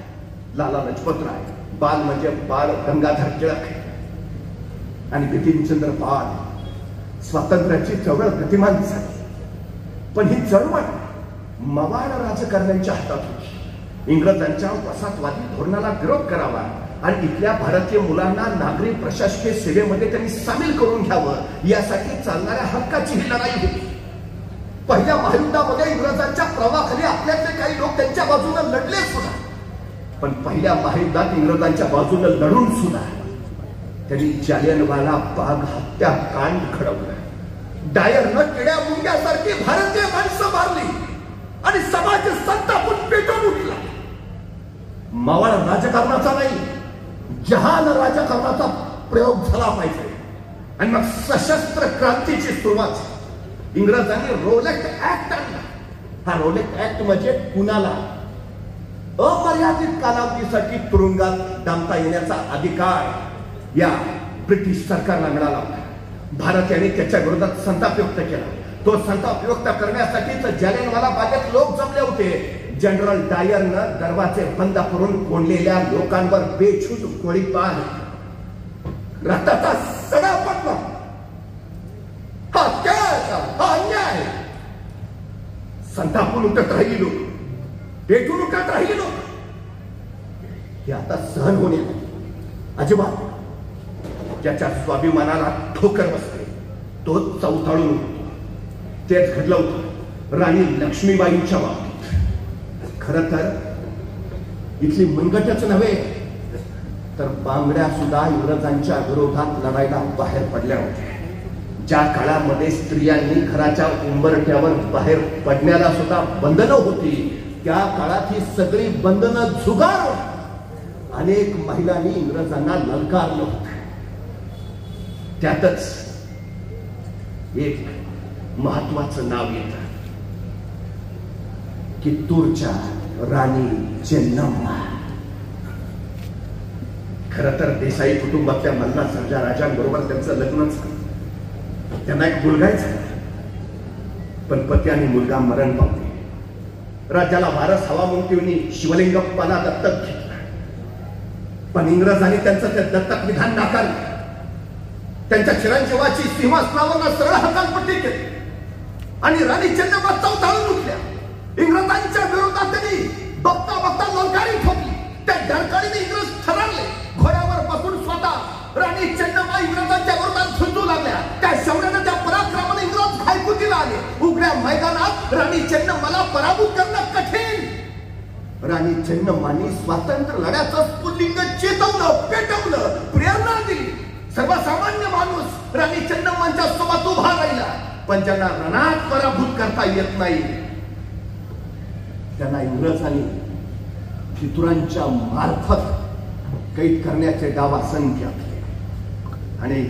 लाला लजपतराय, बाल म्हणजे बाळ गंगाधर टिळक आणि बिपिनचंद्र पाल. स्वातंत्र्याची चळवळ गतिमान झाली. पण ही चळवळ मवाळ राजकारण्यांच्या हातात होती. इंग्रजांच्या वसाहतवादी धोरणाला विरोध करावा आणि इथल्या भारतीय मुलांना नागरी प्रशासकीय सेवेमध्ये त्यांनी सामील करून घ्यावं यासाठी चालणाऱ्या हक्काची ही लढाई होती. पहिल्या महायुद्धामध्ये इंग्रजांच्या प्रभावाखाली आपल्यातले काही लोक त्यांच्या बाजूने लढले सुद्धा. पण पहिल्या महायुद्धात इंग्रजांच्या बाजूने लढून सुद्धा त्यांनी जालियनवाला बाग हत्याकांड घडवलं. डायरनं किड्या मुंग्यासारखी भारतीय माणसं मारली आणि समाज संतापून पेटून उठला. मावळ राजकारणाचा नाही, जहाल राजकारणाचा प्रयोग झाला पाहिजे. आणि मग सशस्त्र क्रांतीची सुरुवात. इंग्रजांनी रोलेक्ट ऍक्ट आणला. हा रोलेक्ट ऍक्ट म्हणजे कुणाला अमर्यादित कालावधीसाठी तुरुंगात डांबता येण्याचा अधिकार या ब्रिटिश सरकारला मिळाला होता. भारतीयांनी त्याच्या विरोधात संताप व्यक्त केला. तो संताप व्यक्त करण्यासाठीच जालियनवाला बागेत लोक जमले होते. जनरल डायरनं दरवाजे बंद करून कोंडलेल्या लोकांवर बेछूट गोळीबार, रक्ताचा सडा पडला. हा हा अन्याय. संतापून उठत राहिली लोक, पेटून उठत राहिली लोक. हे आता सहन होणे अजिबात. ज्याच्या स्वाभिमानाला ठोकर बसते तोच चौथाळून उठतो. तेच घडलं होतं राणी लक्ष्मीबाईंच्या बाबतीत. खरं तर इथली मनगटच नव्हे तर बांगड्या सुद्धा इंग्रजांच्या विरोधात लढायला बाहेर पडल्या होत्या. ज्या काळामध्ये स्त्रियांनी घराच्या उंबरठ्यावर बाहेर पडण्याला सुद्धा बंधनं होती, त्या काळात ही सगळी बंधनं झुगारून अनेक महिलांनी इंग्रजांना ललकारलं होतं. त्यातच एक महत्वाचं नाव येतं, कित्तूरच्या राणी चेन्नम्मा. खरं तर देसाई कुटुंबातल्या मल्हार सर्जा राजांबरोबर त्यांचं लग्न झालं. त्यांना एक मुलगा झाला. पण पती आणि मुलगा मरण पावले. राज्याला वारस हवा म्हणून त्यांनी शिवलिंगप्पाला दत्तक घेतला. पण इंग्रजांनी त्यांचं ते दत्तक विधान नाकारलं. त्यांच्या चिरंजीवाची सिंहासनावर सरळ हकालपट्टी केली आणि राणी चेन्नम्मा चौथाळून उठल्या. इंग्रजांच्या विरोधात त्यांनी बघता बघता ललकारी ठोकली. त्या डरकाळीने इंग्रज थरारले. घोड्यावर बसून स्वतः राणी चेन्नम्मा इंग्रजांच्या विरोधात झुंजू लागल्या. त्या शौर्याने, त्या पराक्रमाने इंग्रज घायकुतीला आले. उघड्या मैदानात राणी चेन्नम्माला पराभूत करणं कठीण. राणी चेन्नम्मानी स्वातंत्र्य लढ्याचं स्फुल्लिंग चेतवलं, पेटवलं, प्रेरणा दिली. सर्वसामान्य माणूस राणी चेन्नम्मांच्या सोबत उभा राहिला, पण ज्यांना रणात पराभूत करता येत नाही त्यांना इंग्रजांनी फितुरांच्या मार्फत कैद करण्याचे डाव असंख्य आणि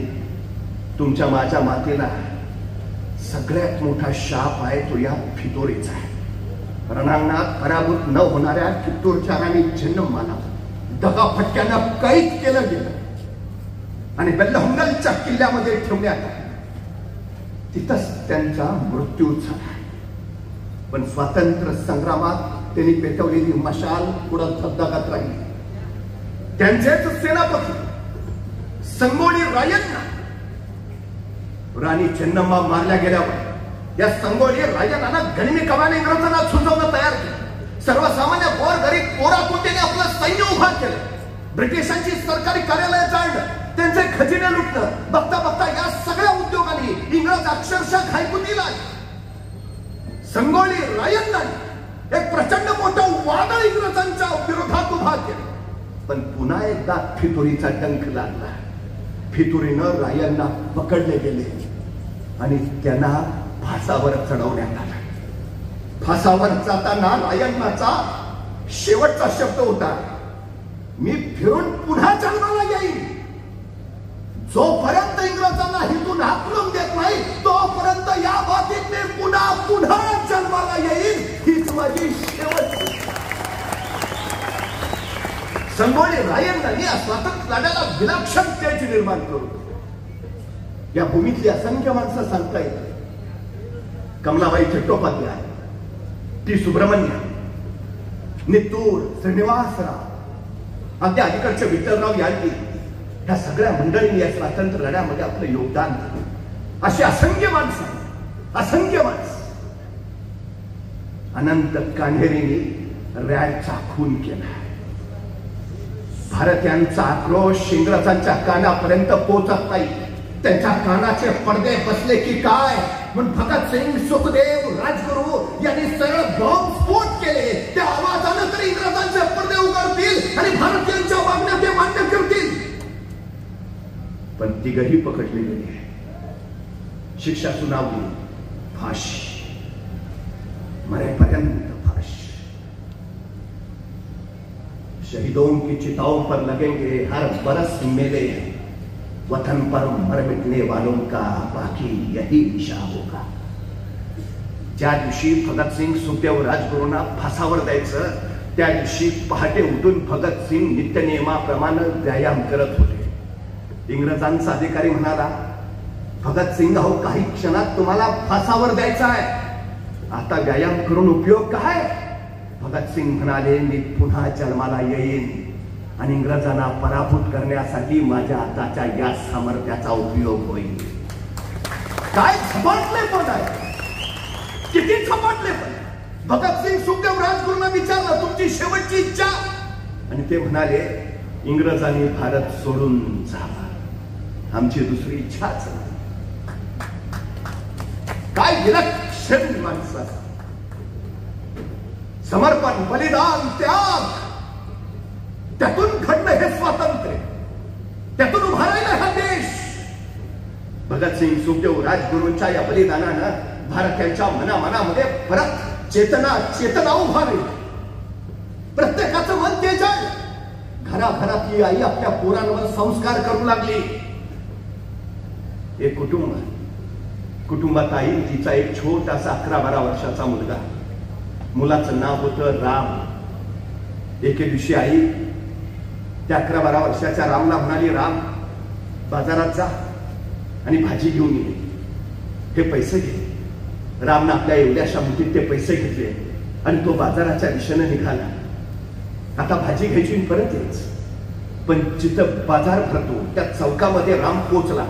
तुमच्या माझ्या मातेला सगळ्यात मोठा शाप आहे तो या फितुरीचा आहे. रणांगणात पराभूत न होणाऱ्या फितूरच्या राणी चेन्नम्माला दगाफटक्यानं कैद केलं गेलं आणि बेल्लहोंगलच्या किल्ल्यामध्ये ठेवण्यात आलं. तिथंच त्यांचा मृत्यू झाला. पण स्वातंत्र्य संग्रामात त्यांनी पेटवलेली मशाल पुढे धगधगत राहिली. त्यांचेच सेनापती संगोळी रायण्णा राणी चेन्नम्मा मारल्या गेल्यावर या संगोळी रायण्णानं गनिमी कमाने इंग्रजांना झुंजवणं तयार केलं. सर्वसामान्य गोरगरीब पोरापोटीने आपलं सैन्य उभा केलं. ब्रिटिशांची सरकारी कार्यालय जाळलं, त्यांचे खजिने लुटलं. बघता बघता या सगळ्या उद्योगांनी इंग्रज अक्षरशः घायकुतीला आले. संगोळी रायण्णाने एक प्रचंड मोठं वादळ इंग्रजांच्या विरोधात उभा केलं. पण पुन्हा एकदा फितुरीचा डंख लागला. फितुरीनं रायण्णा पकडले गेले आणि त्यांना फासावर चढवण्यात आलं. फासावर जाताना रायण्णाचा शेवटचा शब्द होता, मी फिरून पुन्हा जन्माला येईन. जोपर्यंत इंग्रजांना हितून हाकलून देत नाही तोपर्यंत या बाबतीत मी पुन्हा पुन्हा जन्माला येईन. हीच माझी शेवटची. संगोळी रायण्णांनी या स्वातंत्र्य लढ्याला विलक्षण तेज निर्माण करून या भूमीतली असंख्य माणसं सांगता येत. कमलाबाई चट्टोपाध्याय, टी सुब्रमण्य, नित्तूर, श्रीनिवासराव, अगदी अलीकडचे विठ्ठलराव याळगी, ह्या सगळ्या मंडळींनी या स्वातंत्र्य लढ्यामध्ये आपलं योगदान दिलं. अशी असंख्य माणसं, असंख्य माणसं. अनंत कान्हेरींनी रॅडचा खून केला. भारतीयांचा आक्रोश इंग्रजांच्या कानापर्यंत पोहोचत नाही. त्यांच्या कानाचे पडदे बसले की काय म्हणून भगतसिंग, सुखदेव, राजगुरू यांनी सरळ बॉम्बस्फोट केले. त्या आवाजानं तरी इंग्रजांचे पडदे उघडतील आणि भारतीयांच्या मागण्या ते मान्य करतील. पण तिघही पकडले गेले. शिक्षा सुनावली, फाशी, मरेपर्यंत फाशी. शहीदों की चिताओं पर लगेंगे हर बरस मेले, वतन पर मर मिटने वालों का बाकी यही निशा होगा. ज्या दिवशी भगतसिंग, सुखदेव, राजगुरूंना फासावर द्यायचं त्या दिवशी पहाटे उठून भगतसिंग नित्यनियमाप्रमाणे व्यायाम करत होते. इंग्रजांचा अधिकारी म्हणाला, भगतसिंग, अहो काही क्षणात तुम्हाला फासावर द्यायचा आहे, आता व्यायाम करून उपयोग काय? भगतसिंग म्हणाले, मी पुन्हा जन्माला येईन आणि इंग्रजांना पराभूत करण्यासाठी माझ्या हाताच्या या सामर्थ्याचा उपयोग होईल. काय झपाटले पण आहे, किती झपाटले पण. भगतसिंग, सुखदेव, राजगुरूंना विचारलं, तुमची शेवटची इच्छा? आणि ते म्हणाले, इंग्रजांनी भारत सोडून जावा, आमची दुसरी इच्छाच नाही. काय विलक्षण माणसं. समर्पण, बलिदान, त्याग, त्यातून घडलं हे स्वातंत्र्य, त्यातून उभा राहिला हा देश. भगतसिंग, सुखदेव, राजगुरूंच्या या बलिदानानं भारतीयांच्या मनामध्ये परत चेतना उभा राहिली. प्रत्येकाचं मन तेजल. घराघरातली आई आपल्या पोरांवर संस्कार करू लागली. एक कुटुंबात आई, तिचा एक छोटासा 11-12 वर्षाचा मुलगा. मुलाचं नाव होतं राम. एके दिवशी आई त्या 11-12 वर्षाच्या रामला म्हणाली, राम, बाजारात जा आणि भाजी घेऊन ये, हे पैसे घे. रामनं आपल्या एवढ्याशा मुठीत ते पैसे घेतले आणि तो बाजाराच्या दिशेने निघाला. आता भाजी घ्यायची परत यायच. पण जिथं बाजार भरतो त्या चौकामध्ये राम पोहोचला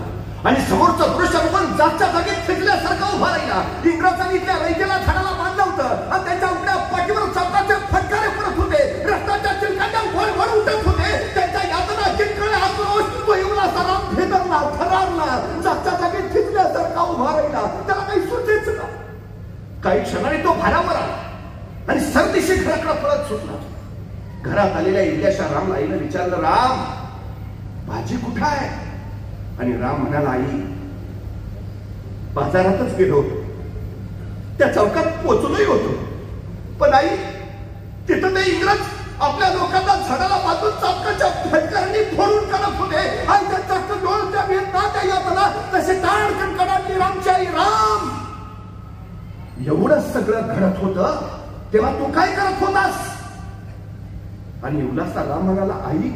आणि समोरचं दृश्य बघून जागच्या जागेत फेकल्यासारखा उभा राहिला. इंग्रजांनी त्या रैकेला झाडाला बांधलं होतं आणि त्याच्या उघड्या पाठीवर चौकाचे फटकारे पडत होते. रक्ताच्या चिलकांच्या भर उठत होते. त्यांच्या यातना, चिंकणे, आक्रोश वैवलासा राम भेदरला, थरारला, जागच्या जागेत फेकल्यासारखा उभा राहिला. त्याला काही सुचेच ना. काही क्षणाने तो भारावर आला आणि सरदिशी घराकडे पळत सुटला. घरात आलेल्या इल्याशा रामला आईनं विचारलं, राम, भाजी कुठं आहे? आणि राम म्हणाला, आई बाजारातच गेलो होतो, त्या चौकात पोचलोही होतो, पण आई तिथं ते इंग्रज आपल्या लोकांना झाडाला बांधून चापकाच्या फटकारांनी फोडून काढत होते. आणि त्या चक्क डोळच्या भेटना त्या यातना तसे ताण कणकणातली रामची आई. राम, एवढं सगळं घडत होतं तेव्हा तू काय करत होतास? आणि एवढासा राम म्हणाला, आई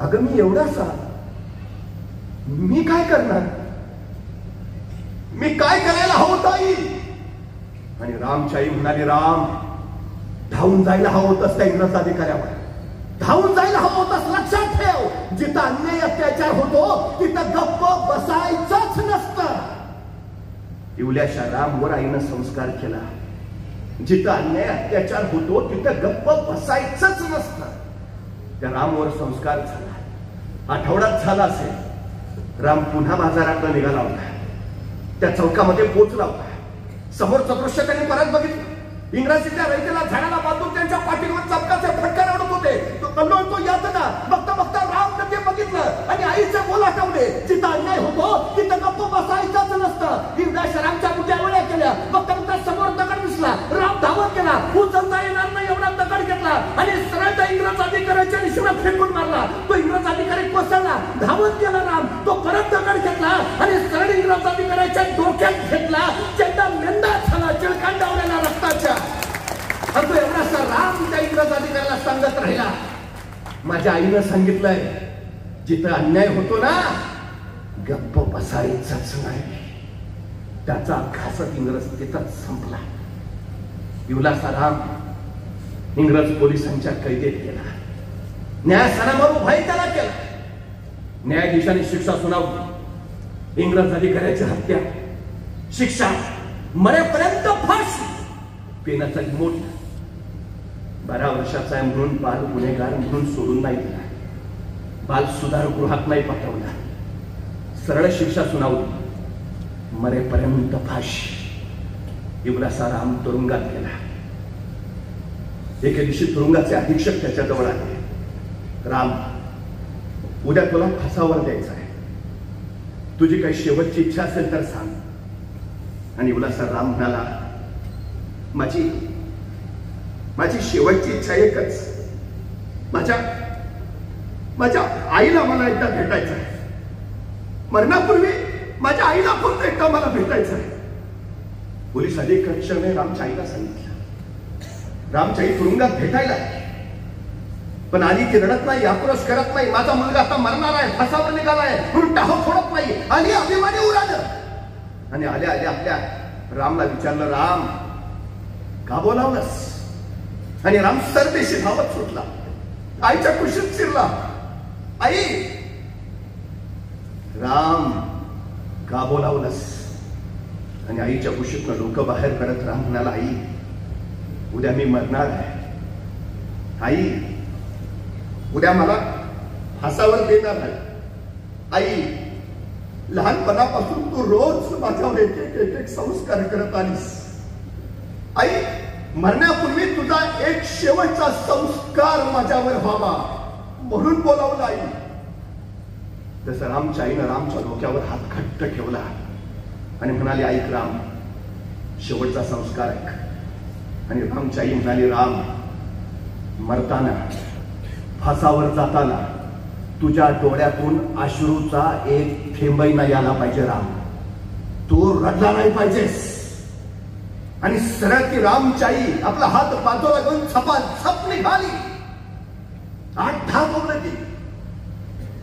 अगं मी एवढासा, मी काय करणार, मी काय करायला हवं होतं आई? आणि रामची आई म्हणाली, राम धावून जायला हवं होतंस त्या इंग्रज अधिकाऱ्यावर, धावून जायला हवं होतंस. लक्षात ठेव, जिथं अन्याय अत्याचार होतो तिथं गप्प बसायचंच नसतं. इवल्याशा रामवर आईनं संस्कार केला. जिथं अन्याय अत्याचार होतो तिथं गप्प बसायचंच नसतं. त्या रामवर संस्कार झाला. आठवड्यात झाला असेल, राम पुन्हा बाजारात निघाला होता. त्या चौकामध्ये पोचला होता. समोरचं दृश्य त्यांनी परत बघितलं. इंग्रजीच्या रयतेला झाडाला बांधून त्यांच्या पाठीवर चपकाचे फटकार आवडत होते. तो यात ना बघता बघता रामनं ते बघितलं आणि आईचे बोल आठवले. जिथं अन्याय होतो तिथं गप्प बसायचंच नसतं. इंग्रज रामच्या बुद्ध्या वेळ्या केल्या. बघता बघता समोर दगड दिसला. राम धावत गेला. उचलता येणार नाही एवढा दगड घेतला आणि सरळ त्या इंग्रज अधिकाऱ्याच्या दिशेला फेकून मारला. तो इंग्रज अधिकारी कोसळला. धावत गेला राम. तो परत दगड घेतला आणि सरळ इंग्रज अधिकाऱ्याच्या डोक्यात घेतला. चेंडा मेंढा झाला चिळकांडावलेला रक्ताच्या. आणि तो एवढासा राम त्या इंग्रज अधिकाऱ्याला सांगत राहिला, माझ्या आईनं सांगितलंय जिथं अन्याय होतो ना गप्प बसायचंच नाही. त्याचा घासत इंग्रज तिथंच संपला. इवलासा राम इंग्रज पोलिसांच्या कैदेत गेला. न्यायस्थानावर उभाही त्याला केला. न्यायाधीशाने शिक्षा सुनावली. इंग्रज अधिकाऱ्याची हत्या, शिक्षा मरेपर्यंत फाशी. पेनाचा मोठा 12 वर्षाचा आहे म्हणून बाल गुन्हेगार म्हणून सोडून नाही दिला. बाल सुधारगृहात नाही पाठवला. सरळ शिक्षा सुनावली. मरेपर्यंत फाशी. इवलासा राम तुरुंगात गेला. एके दिवशी तुरुंगाचे अधीक्षक त्याच्याजवळ आले. राम, उद्या तुला फासावर द्यायचा आहे. तुझी काही शेवटची इच्छा असेल तर सांग. आणि इवलासा राम म्हणाला, माझी शेवटची इच्छा एकच. माझ्या आईला मला एकदा भेटायचं आहे. मरणापूर्वी माझ्या आईला फक्त एकदा मला भेटायचं आहे. पोलीस अधीक्षकाने रामच्या आईला सांगितलं. रामच्या आई तुरुंगात भेटायला, पण आली ती रडत नाही, आक्रोश करत नाही. माझा मुलगा आता मरणार आहे, फासावर निघालाय म्हणून टाहो फोडत नाही. आली अभिमानी उरालं आणि आल्या आल्या आपल्या रामला विचारलं, राम का बोलावलंस? आणि राम सरदेशी धावत सुटला. आईच्या कुशीत शिरला. आई, राम का बोलावलंस? आणि आईच्या कुशीतनं डोकं बाहेर काढत राम म्हणाला, आई उद्या मी मरणार आहे. आई उद्या मला फासावर देणार नाही. आई लहानपणापासून तू रोज माझ्यावर एक एक संस्कार करत आलीस. आई मरण्यापूर्वी तुझा एक शेवटचा संस्कार माझ्यावर व्हावा म्हणून बोलावलं आई. तसं रामच्या आईनं रामच्या डोक्यावर हात घट्ट ठेवला आणि म्हणाली, ऐक राम, शेवटचा संस्कार ऐक. आणि रामच्या आई म्हणाली, राम मरताना फासावर जाताना तुझ्या डोळ्यातून अश्रूचा एक थेंबही नाही आला पाहिजे. राम तू रडला नाही पाहिजेस. आणि सरळ ती रामची आई आपला हात बाजूला घेऊन छपाछप निघाली. 8-10 पावलं ती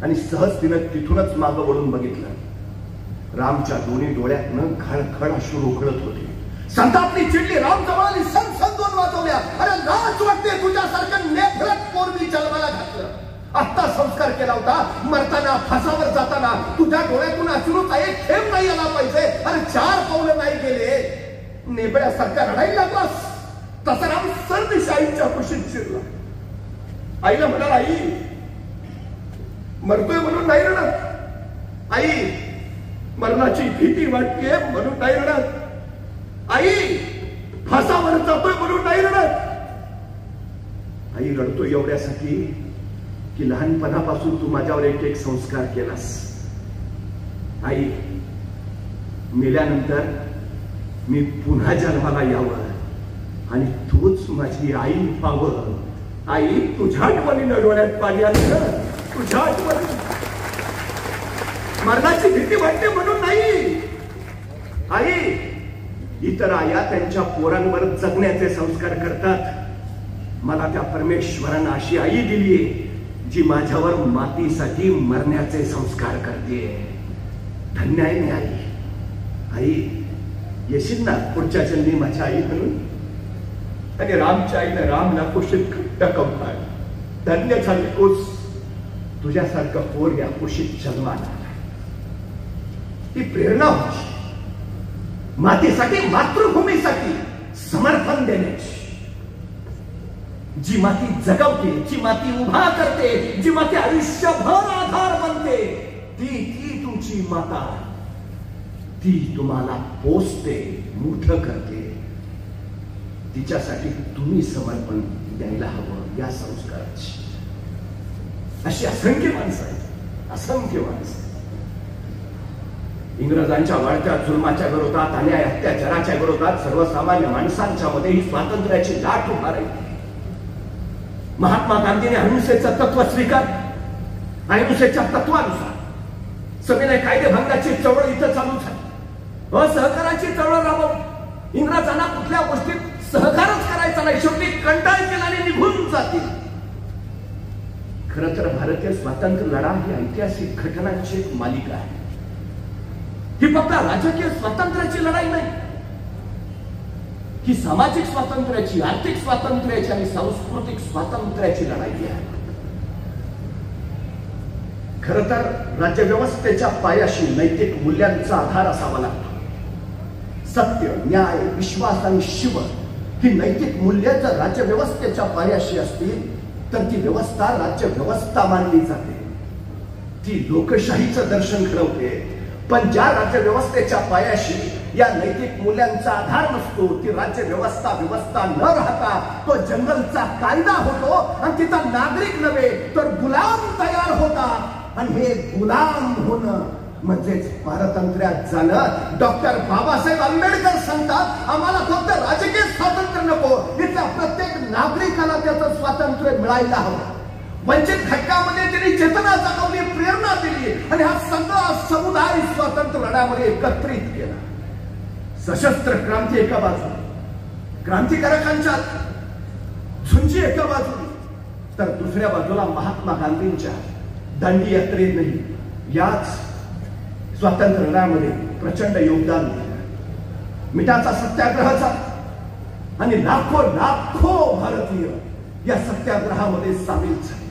आणि सहज तिनं तिथूनच मागं वळून बघितलं. रामच्या दोन्ही डोळ्यातनं खळखळ अश्रू उकळत होते. संतापली चिडली. राम जवळ सण 2 वाजवल्या. अरे लाज वाटते तुझ्यासारखं नेफरत पोरगी जन्माला घातलं. आत्ता संस्कार केला होता. मरताना फासावर जाताना तुझ्या डोळ्यातून अश्रूचा एक थेंब नाही आला पाहिजे. अरे 4 पावलं नाही गेले नेबळ्यासारखा रडायला लागलास. तसा राम सरदेशी आईच्या कुशीत शिरला. आईला म्हणाला, आई मरतोय म्हणून नाही रडत. आई मरणाची भीती वाटते म्हणून नाही रडत. आई फासावर जातोय म्हणून नाही रडत. आई रडतोय एवढ्यासाठी की लहानपणापासून तू माझ्यावर एक संस्कार केलास. आई, मेल्यानंतर मी पुन्हा जन्माला यावं आणि तूच माझी आई व्हावं. आई, तुझ्या आठवणीनं डोळ्यात पाणी आलं, तुझ्या आठवणी. मरणाची भीती वाटते म्हणून नाही आई. इतर आया त्यांच्या पोरांवर जगण्याचे संस्कार करतात. मला त्या परमेश्वरानं अशी आई दिलीये जी माझ्यावर मातीसाठी मरण्याचे संस्कार करते. धन्य आहे मी आई. आई, येशील ना पुढच्या जन्मी माझ्या आई म्हणून? आणि रामच्या आईनं रामला कुशीत टकवला. धन्य झालीस, तुझ्यासारखं पोर या कुशीत जन्माला. ती प्रेरणा होती मातीसाठी, मातृभूमीसाठी समर्पण देण्याची. जी माती जगवते, जी माती उभा करते, जी माती आयुष्यभर आधार बनते, ती तुमची माता. ती तुम्हाला पोसते, मोठं करते. तिच्यासाठी तुम्ही समर्पण द्यायला हवं या संस्काराची. अशी असंख्य माणसं आहेत, असंख्य माणसं. इंग्रजांच्या वाढत्या जुलमाच्या विरोधात आणि अत्याचाराच्या विरोधात सर्वसामान्य माणसांच्या मध्ये ही स्वातंत्र्याची लाट उभा राहिली. महात्मा गांधींनी अहिंसेचं तत्व स्वीकार, अहिंसेच्या तत्वानुसार सविनय कायदेभंगाची चळवळ इथं चालू झाली. असहकाराची चळवळ राबवली. इंग्रजांना कुठल्या गोष्टीत सहकारच करायचा नाही, शेवटी कंटाळ केल्याने निघून जातील. खरं तर भारतीय स्वातंत्र्य लढा ही ऐतिहासिक घटनांची एक मालिका आहे. ही फक्त राजकीय स्वातंत्र्याची लढाई नाही, ही सामाजिक स्वातंत्र्याची, आर्थिक स्वातंत्र्याची आणि सांस्कृतिक स्वातंत्र्याची लढाई आहे. खरं तर राज्यव्यवस्थेच्या पायाशी नैतिक मूल्यांचा आधार असावा लागतो. सत्य, न्याय, विश्वास आणि शिव ही नैतिक मूल्य जर राज्यव्यवस्थेच्या पायाशी असतील तर ती व्यवस्था राज्यव्यवस्था मानली जाते. ती लोकशाहीचं दर्शन घडवते. पण ज्या राज्यव्यवस्थेच्या पायाशी या नैतिक मूल्यांचा आधार नसतो, ती राज्यव्यवस्था व्यवस्था न राहता तो जंगलचा कायदा होतो आणि तिचा नागरिक नव्हे तर गुलाम तयार होतात. आणि हे गुलाम होणं म्हणजेच पारतंत्र्यात जाणं. डॉक्टर बाबासाहेब आंबेडकर सांगतात, आम्हाला फक्त राजकीय स्वातंत्र्य नको, इथल्या प्रत्येक नागरिकाला त्याचं स्वातंत्र्य मिळायला हवं. वंचित घटकामध्ये त्यांनी चेतना जागवली, प्रेरणा दिली आणि हा सगळा समुदाय स्वातंत्र्य लढ्यामध्ये एकत्रित केला. सशस्त्र क्रांती एका बाजूला, क्रांतिकारकांच्या झुंजी एका बाजूला, तर दुसऱ्या बाजूला महात्मा गांधींच्या दांडी यात्रेतही याच स्वातंत्र्य लढ्यामध्ये प्रचंड योगदान दिलं. मिठाचा सत्याग्रहाचा आणि लाखो लाखो भारतीय या सत्याग्रहामध्ये सामील झाले.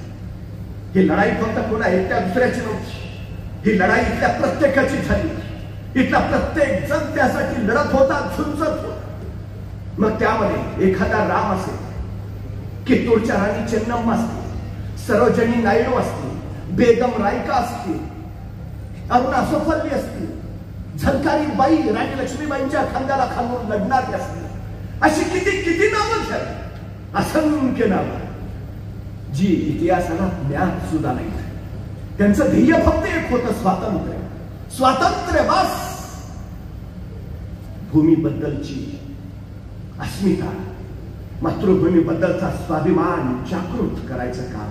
ही लढाई फक्त कोणा एकट्या दुसऱ्याची नव्हती, ही लढाई इथल्या प्रत्येकाची झाली. इथला प्रत्येक जण त्यासाठी लढत होता, झुंजत होता. मग त्यामध्ये एखादा राम असेल, कित्तूरच्या राणी चेन्नम्मा असतील, सरोजिनी नायडू असतील, बेगम रायका असतील, अरुणा सोफल्ली असतील, झलकारी बाई राणी लक्ष्मीबाईंच्या खांद्याला खालून लढणारी असतील. अशी किती किती नावं झाली, असंख्य नावं जी इतिहासाला ज्ञात सुद्धा नाही. त्यांचं ध्येय फक्त एक होतं, स्वातंत्र्य. स्वातंत्र्य बस. भूमीबद्दलची अस्मिता, मातृभूमीबद्दलचा स्वाभिमान जागृत करायचं काम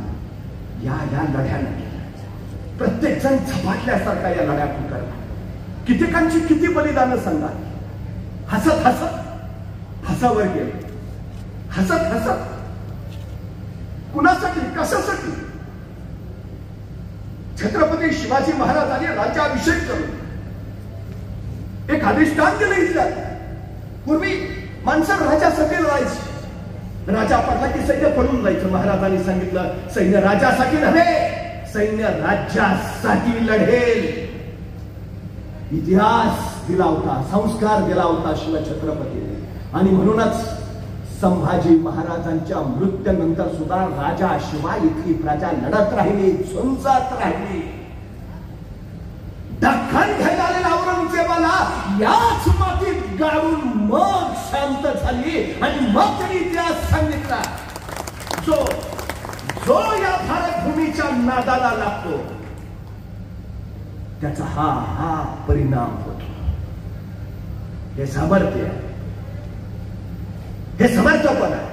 या लढ्यानं केलं. प्रत्येक जण झपाटल्यासारखा या लढ्यात उतरला. कित्येकांची किती बलिदानं सांगा. हसत हसत फासावर गेले, हसत हसत. कुणासाठी, कशासाठी? छत्रपती शिवाजी महाराजांनी राज्याभिषेक करून एक अधिष्ठान केलं इथलं. पूर्वी माणसं राजासाठी लढायची. राजा पडला की सैन्य पडून जायचं. महाराजांनी सांगितलं, सैन्य राजासाठी नव्हे, सैन्य राज्यासाठी लढेल. इतिहास दिला होता, संस्कार दिला होता शिवछत्रपतीने. आणि म्हणूनच संभाजी महाराजांच्या मृत्यूनंतर सुद्धा राजाशिवाय इथली प्रजा लढत राहिली, झुंजत राहिली. दख्खन घ्यायला आलेला औरंगजेबाला याच मातीत गाळून मग शांत झाली आणि मग त्यांनी इतिहास सांगितला. जो या भारत भूमीच्या नादाला लागतो त्याचा हा परिणाम होतो. हे सामर्थ्य आहे, हे समर्थपण आहे.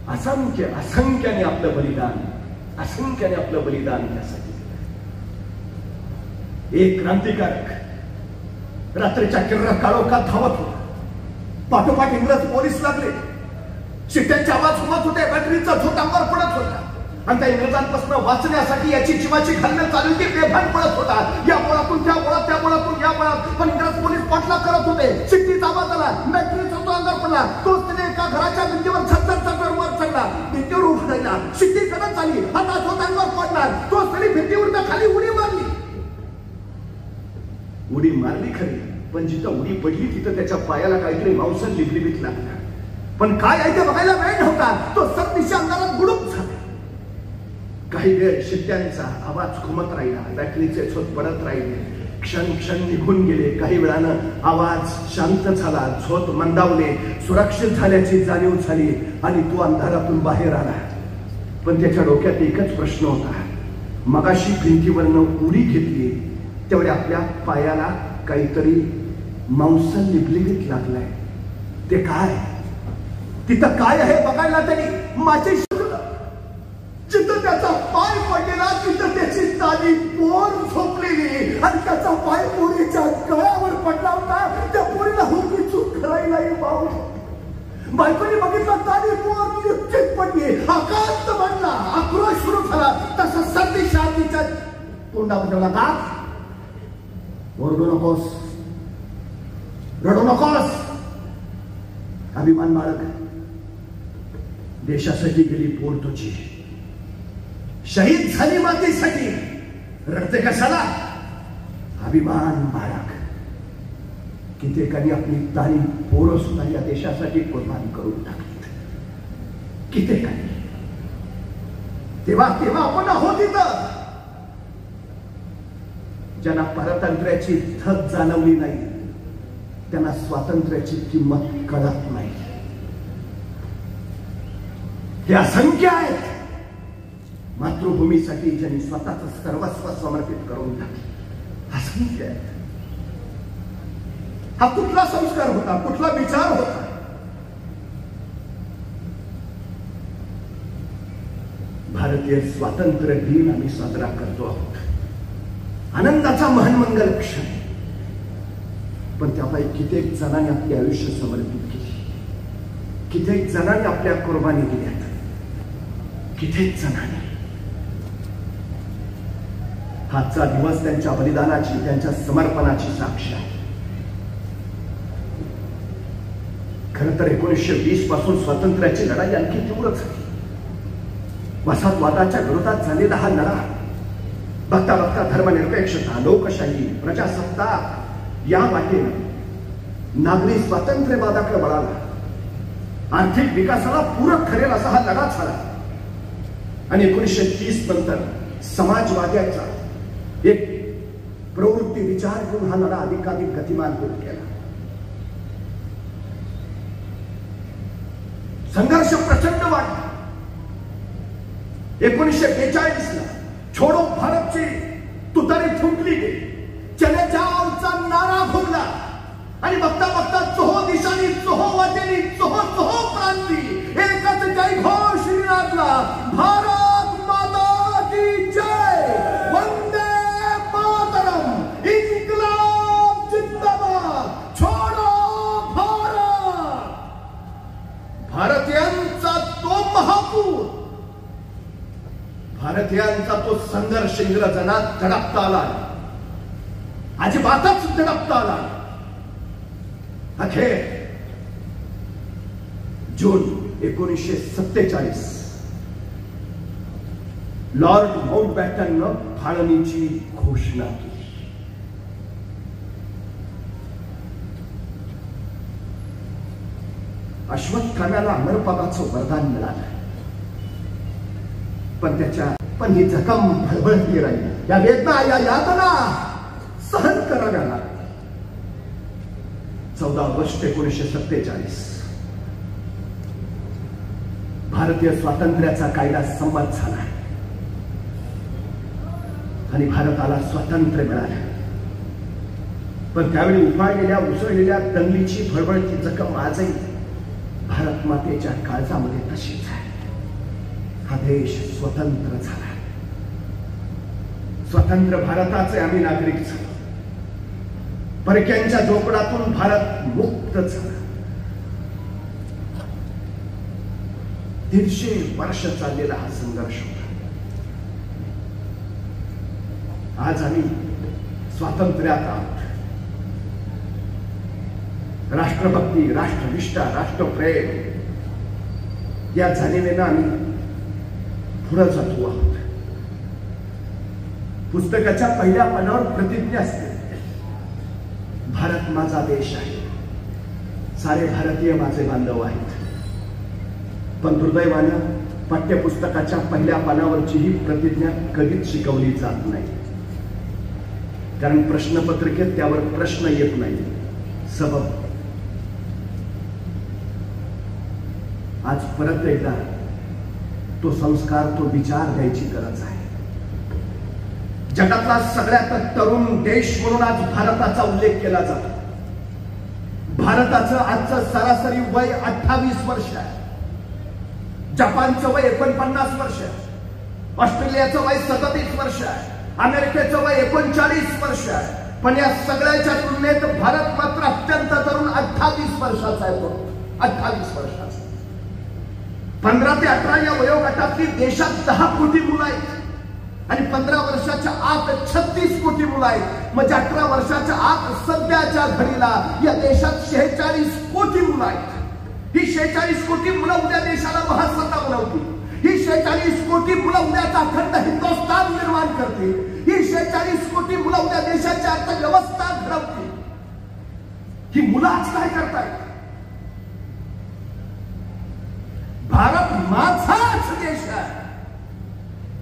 असंख्याने आपलं बलिदान त्यासाठी. एक क्रांतिकारक रात्रीच्या किरण काळोखात धावत होता. पाठोपाठ इंग्रज पोलीस लागले. शिट्ट्यांचे आवाज होत होते, बॅटरीचा झोत अंगावर पडत होता. आणि त्या इंग्रजांपासून वाचण्यासाठी याची जीवाची घालणं चालू होती. बेभान पडत होता, या बोळातून त्या बोळात, त्या बोळातून या बोळात. पण इंग्रज पोलीस पाठलाग करत होते. शिट्टीचा आवाज आला, बॅटरीचा झोत अंगावर पडला. तोच त्याने एका घराच्या भिंतीवर झटझट वर चढला. भिंतीवर उभा राहिला. शिट्टी करत आली, आता झोत अंगावर पडणार. तोच त्याने भिंतीवर खाली उडी मारली खरी. पण जिथं उडी पडली तिथं त्याच्या पायाला काहीतरी मांसल लिबलिबीत लागला. पण काय आहे ते बघायला वेळ नव्हता. तो सरदिशा अंगारात बुडूक झाला. काही वेळ शिट्ट्यांचा आवाज घुमत राहिला, बॅटरीचे झोत पडत राहिले. क्षण निघून गेले. काही वेळानं आवाज शांत झाला, झोत मंदावले, सुरक्षित झाल्याची जाणीव झाली आणि तो अंधारातून बाहेर आला. पण त्याच्या डोक्यात एकच प्रश्न होता. मगाशी भिंतीवरनं उडी घेतली तेवढ्या आपल्या पायाला काहीतरी मांसल लिबलिबीत लागलाय. ते काय, तिथं काय आहे बघायला त्यांनी माझी जिथं त्याचा पाय पडलेला तिथं त्याची ताली पोर झोपलेली आणि त्याचा पाय पोरीच्या गळ्यावर पडला होता. त्या पोरीला हुकी चूक करायलाही बायकोने बघितलं, ताली पोर निश्चित पडली. आकांत बनला, आक्रोश सुरू झाला. तसा सरदिशा तिच्या तोंडावर का ओरडू नकोस, रडू नकोस. अभिमान बाळग, देशासाठी गेली पोर तुझी, शहीद झाली मातीसाठी, रडते कशाला? अभिमान बाळग. कित्येकांनी आपली तारी पोरं सुद्धा या देशासाठी कुर्बान करून टाकली. कित्येकांनी. तेव्हा आपण आहोत इथं. ज्यांना पारतंत्र्याची धग जाणवली नाही त्यांना स्वातंत्र्याची किंमत कळत नाही. हे असंख्य आहेत मातृभूमीसाठी ज्यांनी स्वतःच सर्वस्व समर्पित करून टाकले. असंख्य आहेत. हा कुठला संस्कार होता, कुठला विचार होता? भारतीय स्वातंत्र्य दिन आम्ही साजरा करतो आहोत. आनंदाचा महानमंगल क्षण. पण त्यापैकी कित्येक जणांनी आपले आयुष्य समर्पित केले. कित्येक जणांनी आपल्या कुर्बानी दिल्यात. कित्येक जणांनी. आजचा दिवस त्यांच्या बलिदानाची, त्यांच्या समर्पणाची साक्ष आहे. खरं तर 1920 पासून स्वातंत्र्याची लढाई आणखी तीव्र झाली. वसाहतवादाच्या विरोधात झालेला हा लढा बघता बघता धर्मनिरपेक्षता, लोकशाही, प्रजासत्ताक या वाटेनं नागरी स्वातंत्र्यवादाकडे वळाला. आर्थिक विकासाला पूरक ठरेल असा हा लढा झाला. आणि 1930 नंतर समाजवाद्याचा एक प्रवृत्ती विचार घेऊन हा लढा अधिकाधिक गतिमान होत गेला. संघर्ष प्रचंड वाढला. 1942 ला छोडो भारतची तुतारी फुंकली गेली. चले जाओचा नारा घुमला. आणि बघता बघता चोहो दिशांनी, चोहो वाटेनी, चोहो चोहो प्रांती एकच जय घोष निनादला. भारत माता की जय, वंदे मातरम, इन्कलाब जिंदाबाद, छोडो भारत. भारतीयांचा तो महापूर, भारतीयांचा तो संघर्ष इंग्रजांना दडपता आला, अजिबातच दडपता आला. अखेर जून 1947 लॉर्ड माउंटबॅटननं फाळणीची घोषणा केली. अश्वत्थाम्याला अमरपदाचं वरदान मिळालं. पण ही जखम भळभळती राहिली. या वेदना, या यातना सहन कराव्या लागल्या. 14 ऑगस्ट 1947 भारतीय स्वातंत्र्याचा कायदा संमत झाला. आणि भारताला स्वातंत्र्य मिळालं. पण त्यावेळी उफाळलेल्या उसळलेल्या दंगलीची भळबळती जखम आजही भारत मातेच्या काळजामध्ये तशीच आहे. हा देश स्वतंत्र झाला. स्वतंत्र भारताचे आम्ही नागरिक झालो. परक्यांच्या जोपडातून भारत मुक्त झाला. 150 वर्ष चाललेला हा संघर्ष होता. आज आम्ही स्वातंत्र्यात आहोत. राष्ट्रभक्ती, राष्ट्रनिष्ठा, राष्ट्रप्रेम या जाणीवेनं आम्ही पुढे जातो आहोत. पुस्तकाच्या पहिल्या पानावर प्रतिज्ञा असते, भारत माझा देश आहे, सारे भारतीय माझे बांधव आहेत. पण दुर्दैवानं पाठ्यपुस्तकाच्या पहिल्या पानावरची ही प्रतिज्ञा कधीच शिकवली जात नाही. कारण प्रश्नपत्रिकेत त्यावर प्रश्न येत नाही. सबब आज परत एकदा तो संस्कार, तो विचार द्यायची गरज आहे. जगातला सगळ्यात तरुण देश म्हणून आज भारताचा उल्लेख केला जातो. भारताचं आजचं सरासरी वय 28 वर्ष आहे. जपानचं वय 49 वर्ष आहे. ऑस्ट्रेलियाचं वय 37 वर्ष आहे. अमेरिकेचं वय 39 वर्ष आहे. पण या सगळ्याच्या तुलनेत भारत मात्र अत्यंत तरुण 28 वर्षाचा आहे. 28 वर्षाचा. 15 ते 18 या वयोगटातली देशात 10 कोटी मुलं आहेत आणि 15 वर्षाच्या आत 36 कोटी मुलं आहेत. म्हणजे 18 वर्षाच्या आत सध्याच्या घडीला या देशात 46 कोटी मुलं आहेत. ही 46 कोटी मुलं उद्या देशाला महासत्ता बनवतील. ही 46 कोटी मुलं उद्याचा अखंड हिंदुस्थान निर्माण करतील. ही 46 कोटी मुलं उद्या देशाची अर्थव्यवस्था घडवतील. ही मुलं आज काय करतायत? भारत माझाच देश आहे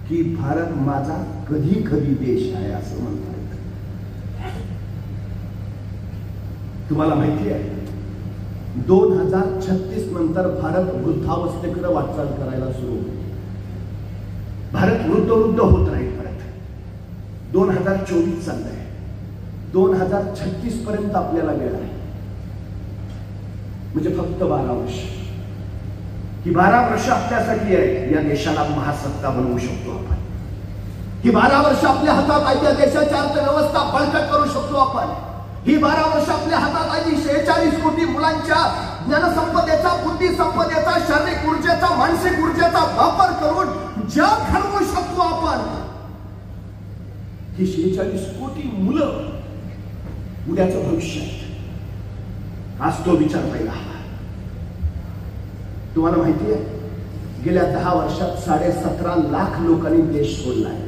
की भारत माझा कधी कधी देश आहे असं म्हणता येतं. तुम्हाला माहिती आहे 2036 नंतर भारत वृद्धावस्थेकडे वाटचाल करायला सुरू होईल. भारत वृद्ध होत राहील. परत 2024 चाललंय. 2036 पर्यंत आपल्याला वेळ आहे. म्हणजे फक्त 12 वर्ष. ही 12 वर्ष आपल्यासाठी आहे. या देशाला महासत्ता बनवू शकतो आपण. ही 12 वर्ष आपल्या हातात आहे. या देशाची अर्थव्यवस्था बळकट करू शकतो आपण. ही 12 वर्ष आपल्या हातात आहे. 46 कोटी मुलांच्या ज्ञानसंपदेचा, बुद्धी संपदेचा, शारीरिक ऊर्जेचा, मानसिक ऊर्जेचा वापर करून जग घडवू शकतो आपण. ही 46 कोटी मुलं उद्याचं भविष्य आहेत. आज तो विचार पाहिला हवा. तुम्हाला माहिती आहे गेल्या 10 वर्षात 17.5 लाख लोकांनी देश सोडलाय.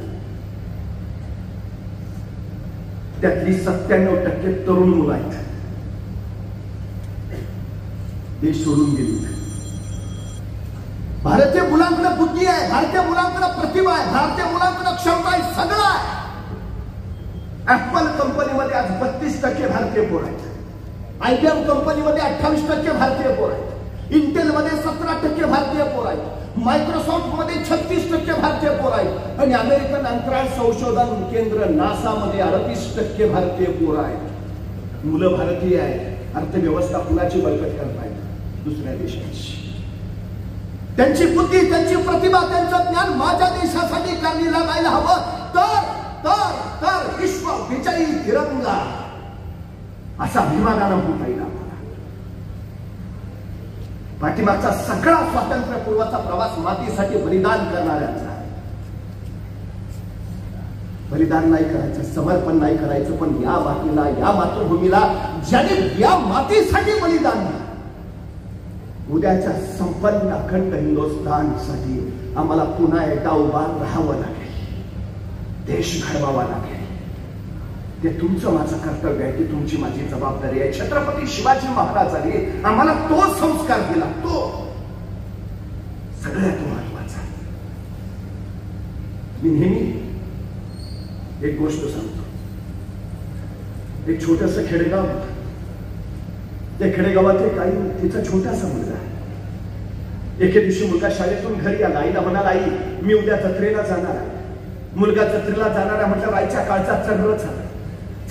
त्यातली 97% तरुण मुलं आहेत. देश सोडून गेली. भारतीय मुलांकडे बुद्धी आहे. भारतीय मुलांकडे प्रतिभा आहे. भारतीय मुलांकडे क्षमता आहे. सगळं आहे. ऍपल कंपनीमध्ये आज 32% भारतीय पोर आहेत. IBM कंपनीमध्ये 28% भारतीय पोर आहेत. इंटेल मध्ये 17% भारतीय पोर आहेत. मायक्रोसॉफ्ट मध्ये 36% भारतीय पोर आहेत. आणि अमेरिकन अंतराळ संशोधन केंद्र नासा मध्ये 38% भारतीय पोर आहेत. मुलं भारतीय आहेत. अर्थव्यवस्था कुणाची बळकट करतायत? दुसऱ्या देशाची. त्यांची बुद्धी, त्यांची प्रतिभा, त्यांचं ज्ञान माझ्या देशासाठी कामी लागायला हवं. तर विश्व विजयी तिरंगा असा अभिमानानं होता येईल. पाठीमागचा सगळा स्वातंत्र्यपूर्वाचा प्रवास मातीसाठी बलिदान करणाऱ्यांचा. बलिदान नाही करायचं, समर्पण नाही करायचं, पण या मातीला, या मातृभूमीला ज्याने या मातीसाठी बलिदान दिलं, उद्याच्या संपन्न अखंड हिंदुस्थानसाठी आम्हाला पुन्हा एकदा उभा राहावं लागेल. देश घडवावा लागेल. ते तुमचं माझं कर्तव्य आहे. ती तुमची माझी जबाबदारी आहे. छत्रपती शिवाजी महाराजांनी आम्हाला तो संस्कार दिला. तो सगळ्यात महत्वाचा. मी नेहमी एक गोष्ट सांगतो. एक छोटस खेडेगाव होतं. त्या खेडेगावात एक आई, तिचा छोटासा मुलगा. एके दिवशी मुलगा शाळेतून घरी आला. आईला म्हणाला, आई मी उद्या जत्रेला जाणार आहे. मुलगा जत्रेला जाणारा म्हटलं आईच्या काळचा चर्र झालं.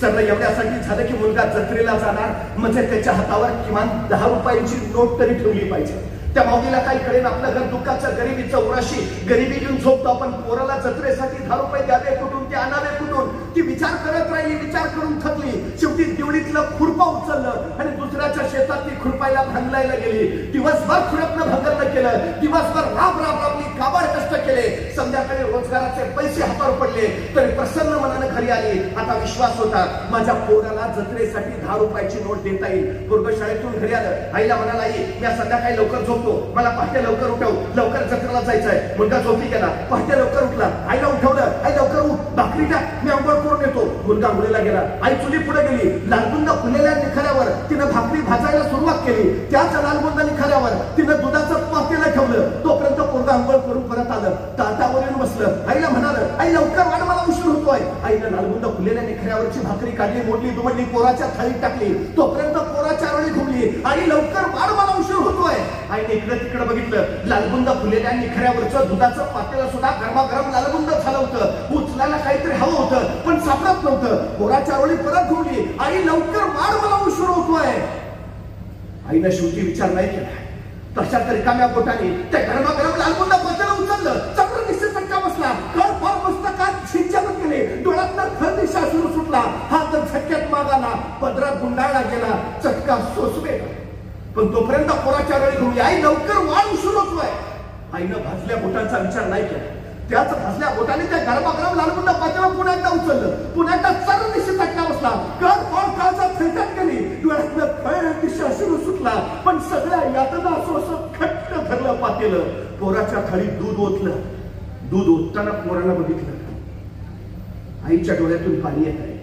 चर्र एवढ्यासाठी झालं की मुलगा जत्रेला जाणार म्हणजे त्याच्या हातावर किमान 10 रुपयांची नोट तरी ठेवली पाहिजे. त्या माऊलीला काही कळेल आपलं घर दुःखाचं गरिबीचं उराशी गरिबी घेऊन झोपतो आपण. पोराला जत्रेसाठी 10 रुपये द्यावे कुठून ते आणावे कुठून ती विचार करत राहिली. विचार करून थकली. शेवटी दिवडीतलं खुरपा उचललं आणि दुसऱ्याच्या शेतात ती खुरपायला भांगलायला गेली. दिवसभर खुरपणं भांगरलं केलं. दिवसभर राबली काबाड कष्ट केले. संध्याकाळी रोजगाराचे पैसे हातावर पडले तरी प्रसन्न मनानं घरी आली. आता विश्वास होता माझ्या पोराला जत्रेसाठी 10 रुपयाची नोट देता येईल. पोरग शाळेतून घरी आलं. आईला म्हणाला आई मी संध्याकाळी लवकर झोपतो मला पहाटे लवकर उठव लवकर जत्रेला जायचंय. मुलगा झोपी गेला. पहाटे लवकर उठला. आईला उठवलं आई लवकर उठ भाकरी टाक मी अंघोळ करून येतो. मुलगा मुलीला गेला. आई चुली पुढे गेली. लालबुंद फुललेल्या निखाऱ्यावर तिनं भाकरी भाजायला सुरुवात केली. त्याच लालबुंद निखाऱ्यावर तिनं दुधाचं पातेलं ठेवलं. तोपर्यंत पोरगा अंघोळ करून परत आलं. ताटावर येऊन बसलं. आईला म्हणालं आई लवकर वाढ मला उशीर होतोय. आईनं लालबुंद फुललेल्या निखाऱ्यावरची भाकरी काढली मोडली दुमडली पोराच्या थाळीत टाकली. तोपर्यंत पोराच्या आरोळी घुमली. आई लवकर वाढ मला उशीर होतोय. आईने इकडे तिकडे बघितलं. लालबुंद फुललेल्या निखाऱ्यावरचं दुधाचं पातेलं सुद्धा गरमागरम लालबुंद झालं होतं. उचलायला काहीतरी हवं होतं पण सापडत नव्हतं. पोराच्या आरोळी परत घुमली. आई लवकर वाढ मला उशीर होतोय. आईनं शेवटी विचार नाही केला. तशा रिकाम्या पोटाने त्या गरमागरम लालबुंद पातेलं उचललं. चक्र निश्चित चटका बसला. कळ फार पुस्तकात सिंचन केले. डोळ्यातनं खर दिशा सुरू सुटला. हात झटक्यात मागाला. पदरात गुंडाळला गेला. चटका सोसवेला. पण तोपर्यंत पोराच्या आरोळी घुमली. आई लवकर वाढ उशीर होतोय. आईनं भाजल्या बोटांचा विचार नाही केला. त्याच भाजल्या बोटाने त्या गरमागरम लालबुंद पातेलं पुन्हा एकदा उचललं. पुन्हा एकदा चक्र निश्चित चटका बसला. कळ फार काळचा फिरकत केली. डोळ्यातनं खळ दिशा सुरू सुटला. पण सगळ्या यातना सोसत घट्ट धरलं पातेलं. पोराच्या थाळीत दूध ओतलं. दूध ओतताना पोराला बघितलं. आईच्या डोळ्यातून पाणी येत आहे.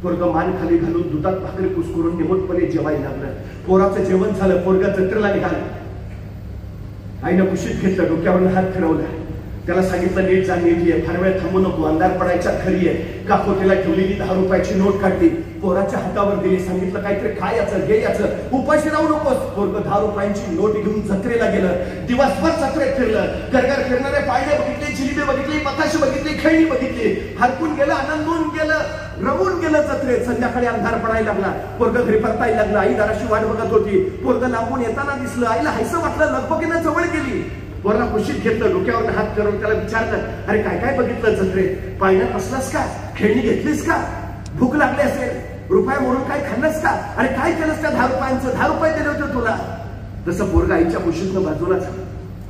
पोरग मान खाली घालून दुधात भाकरी कुस्करून निमूटपणे जेवायला लागलं. पोराचं जेवण झालं. पोरगा जत्रेला निघालं. आईनं कुशीत घेतलं. डोक्यावरून हात फिरवला. त्याला सांगितलं नीट जा नीट ये फार वेळ थांबू नको अंधार पडायच्या खरी आहे. काकोटीला ठेवलेली 10 रुपयाची नोट काढली. पोराच्या हातावर दिली. सांगितलं काहीतरी खायचं घे याचं उपाशी राहू नकोस. पोरग 10 रुपयांची नोट घेऊन जत्रेला गेलं. दिवसभर जत्रेत फिरलं. घरघर फिरणारे पाळणे बघितले जिलेबी बघितली पताशी बघितली खेळणी बघितली. हरकून गेलं आनंदून गेलं रवून गेलं जत्रेत. संध्याकाळी अंधार पडायला लागला. पोरग घरी परतायला लागला. आई दाराशी वाट बघत होती. पोरग लांबून येताना दिसलं. आईला हायसं वाटलं. लगबगीनं जवळ गेली. पोराला कुशीत घेतलं. डोक्यावर हात करून त्याला विचारलं अरे काय काय बघितलं जत्रेत. पाळण्यात बसलास का खेळणी घेतलीस का भूक लागली असेल रुपया मोडून काय खाल्लंस का अरे काय केलंस त्या 10 रुपयांचं 10 रुपये दिले होते तुला. तसं पोरगा आईच्या कुशीतनं बाजूला झालं.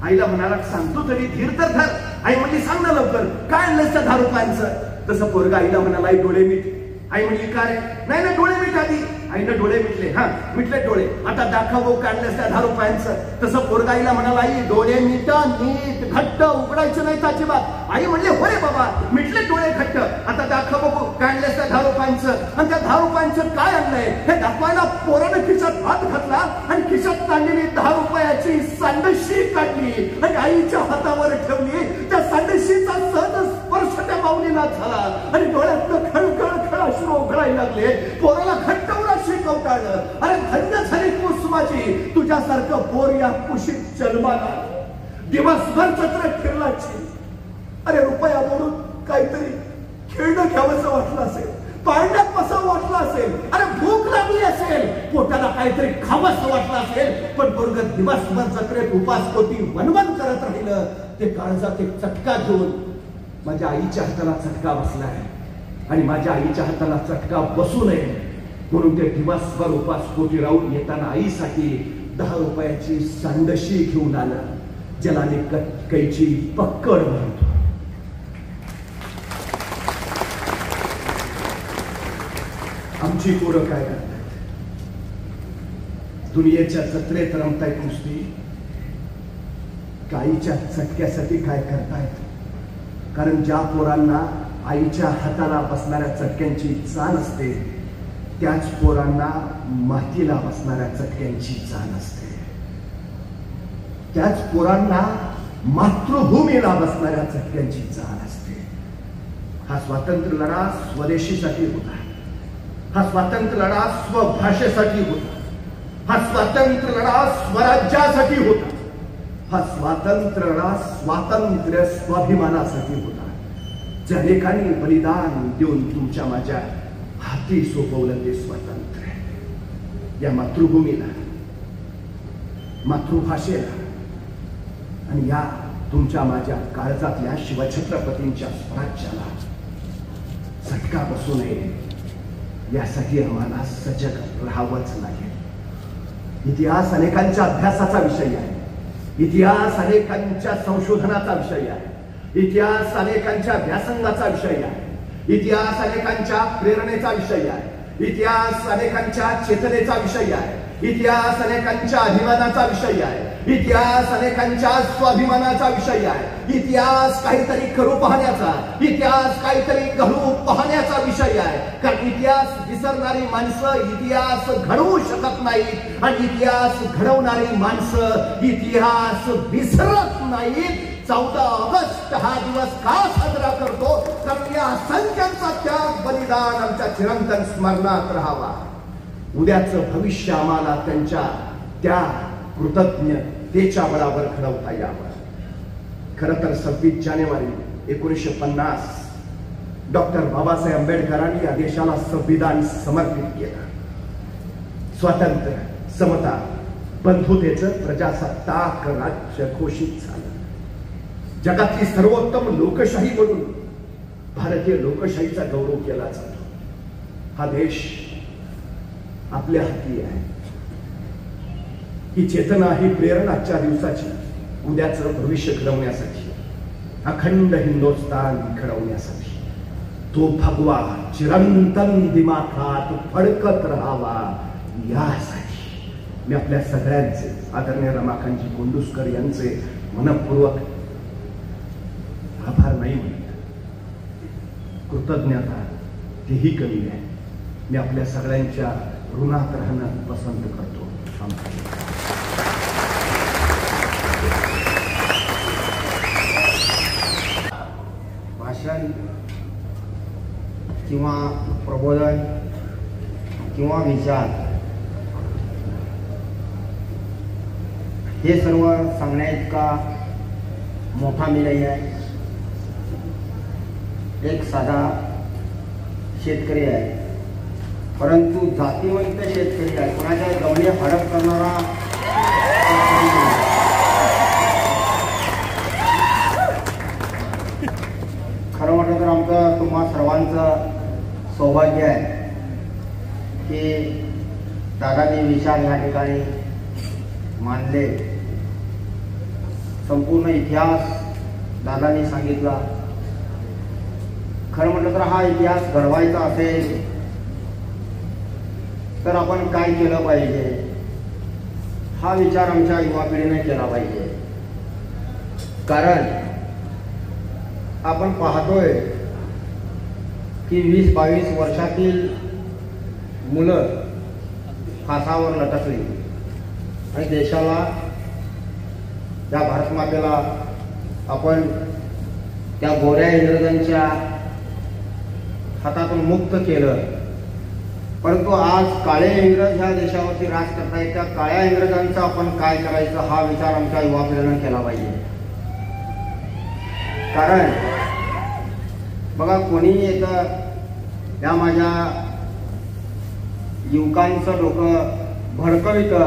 आईला म्हणाला सांगतो तरी धीर तर धर. आई म्हणली सांग ना लवकर काय आणलंस त्या 10 रुपयांचं. तसं पोरगा आईला म्हणाला आई डोळे मीठ. आई म्हणली का रे. नाही नाही डोळे मीठ आधी. आईनं डोळे मिटले. हा मिटले डोळे. आता दाखव काढल्यास त्या 10 रुपयांचं. तसं पोरगा आईला म्हणाला आई डोळे मिटा नीट घट्ट उघडायचं नाही अजिबात. आई म्हणले हो रे बाबा मिटले डोळे घट्ट. आता दाखव बघू काढल्यास त्या 10 रुपयांचं. आणि त्या 10 रुपयांचं काय आणलंय हे दाखवायला पोरानं खिशात हात घातला आणि खिशात काढलेली 10 रुपयाची सांडशी काढली आणि आईच्या हातावर ठेवली. त्या सांडशीचा सहज स्पर्श त्या माऊलीला झाला आणि डोळ्यातनं खळखळ खळ अश्रू उघडायला लागले. पोराला घट्ट शिकवताळलं. अरे धन्य झाली कुसुमाची तुझ्यासारखं पोर या कुशीत जन्माला. दिवसभर जत्रेत फिरलाची. अरे रुपया मोडून काहीतरी खेळणं घ्यावंसं वाटलं असेल. पाळण्यात बसावं वाटलं असेल. अरे भूक लागली असेल. पोटाला काहीतरी खावंसं वाटलं असेल. पण पोरग दिवसभर जत्रेत उपासपोटी वनवन करत राहिलं. ते काळजात एक चटका घेऊन माझ्या आईच्या हाताला चटका बसलाय आणि माझ्या आईच्या हाताला चटका बसू नये म्हणून ते दिवसभर उपासपोटी राहून येताना आईसाठी 10 रुपयाची सांडशी घेऊन आलं. ज्याला कैची पक्कड म्हणतो. आमची पोरं काय करतात. दुनियेच्या जत्रेत रमतायत नुसती. आईच्या चटक्यासाठी काय करतायत. कारण ज्या पोरांना आईच्या हाताला बसणाऱ्या चटक्यांची जाण असते त्याच पोरांना मातीला बसणाऱ्या चटक्यांची जाण असते. त्याच पोरांना मातृभूमीला बसणाऱ्या चटक्यांची जाण असते. हा स्वातंत्र्य लढा स्वदेशीसाठी होता. हा स्वातंत्र्य लढा स्वभाषेसाठी होता. हा स्वातंत्र्य लढा स्वराज्यासाठी होता. हा स्वातंत्र्य लढा स्वातंत्र्य स्वाभिमानासाठी होता. अनेकांनी बलिदान देऊन तुमच्या माझ्या हाती सोपवलं ते स्वातंत्र्य. या मातृभूमीला, मातृभाषेला आणि या तुमच्या माझ्या काळजातल्या शिवछत्रपतींच्या स्वराज्याला झटका बसू नये यासाठी आम्हाला सजग राहावंच लागेल. इतिहास अनेकांच्या अभ्यासाचा विषय आहे. इतिहास अनेकांच्या संशोधनाचा विषय आहे. इतिहास अनेकांच्या व्यासंगाचा विषय आहे. इतिहास अनेकांच्या प्रेरणेचा विषय आहे. इतिहास अनेकांच्या चेतनेचा विषय आहे. इतिहास अनेकांच्या अभिमानाचा विषय आहे. इतिहास अनेकांच्या स्वाभिमानाचा विषय आहे. इतिहास काहीतरी करू पाहण्याचा, इतिहास काहीतरी घडू पाहण्याचा विषय आहे. कारण इतिहास विसरणारी माणसं इतिहास घडवू शकत नाहीत आणि इतिहास घडवणारी माणसं इतिहास विसरत नाहीत. 14 ऑगस्ट हा दिवस का साजरा करतो? कारण या असंख्यांचा त्याग, बलिदान आमच्या चिरंतन स्मरणात राहावा. उद्याचं भविष्य आम्हाला त्यांच्या त्या कृतज्ञतेच्या बळावर घडवता यावं. खरं तर 26 जानेवारी 1950 डॉक्टर बाबासाहेब आंबेडकरांनी या देशाला संविधान समर्पित केलं. स्वातंत्र्य, समता, बंधुतेचं प्रजासत्ताक राज्य घोषित झालं. जगातली सर्वोत्तम लोकशाही म्हणून भारतीय लोकशाहीचा गौरव केला जातो. हा देश आपल्या हाती आहे. ही चेतना, ही प्रेरणा आजच्या दिवसाची, उद्याचं भविष्य घडवण्यासाठी, अखंड हिंदुस्थान घडवण्यासाठी, तो भगवा चिरंतन दिमाखात फडकत राहावा यासाठी मी आपल्या सगळ्यांचे, आदरणीय रमाकांतजी कोंडुस्कर यांचे मनपूर्वक आभार नाही म्हणत, कृतज्ञता तेही कमी आहे. मी आपल्या सगळ्यांच्या ऋणात राहणं पसंत करतो. भाषण किंवा प्रबोधन किंवा विचार हे सर्व सांगण्याइतका मोठा मी नाही आहे. एक साधा शेतकरी आहे, परंतु जातीवंत शेतकरी आहे. कोणाच्या गवणे हडप करणारा खरं म्हटलं तर आमचं तुम्हा सर्वांचं सौभाग्य आहे की दादांनी विचार या ठिकाणी मांडले. संपूर्ण इतिहास दादांनी सांगितला. खरं म्हटलं तर हा इतिहास घडवायचा असेल तर आपण काय केलं पाहिजे हा विचार आमच्या युवा पिढीने केला पाहिजे. कारण आपण पाहतोय की 20-22 वर्षातील मुलं फासावर लटकली आणि देशाला, त्या भारत मातेला आपण त्या गोऱ्या इंग्रजांच्या हातातून मुक्त केलं. परंतु आज काळे इंग्रज ह्या देशावरती राज करतायत. त्या काळ्या इंग्रजांचा आपण काय करायचं हा विचार आमच्या युवा पिढीने केला पाहिजे. कारण बघा, कोणी येतं या माझ्या युवकांचं डोकं भडकवितं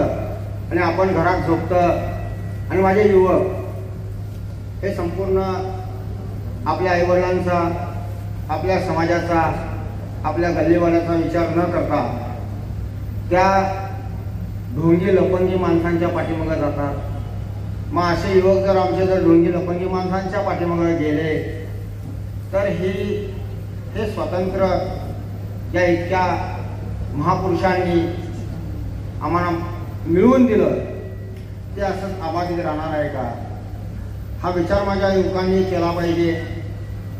आणि आपण घरात झोपतं आणि माझे युवक हे संपूर्ण आपल्या आईवडिलांचा, आपल्या समाजाचा, आपल्या गल्लीवाल्याचा विचार न करता त्या ढोंगी लपंगी माणसांच्या पाठीमागे जातात. मग असे युवक जर आमचे जर ढोंगी लपंगी माणसांच्या पाठीमागे गेले तर हे स्वातंत्र्य या इतक्या महापुरुषांनी आम्हाला मिळवून दिलं ते असंच आबादीत राहणार आहे का? हा विचार माझ्या युवकांनी केला पाहिजे.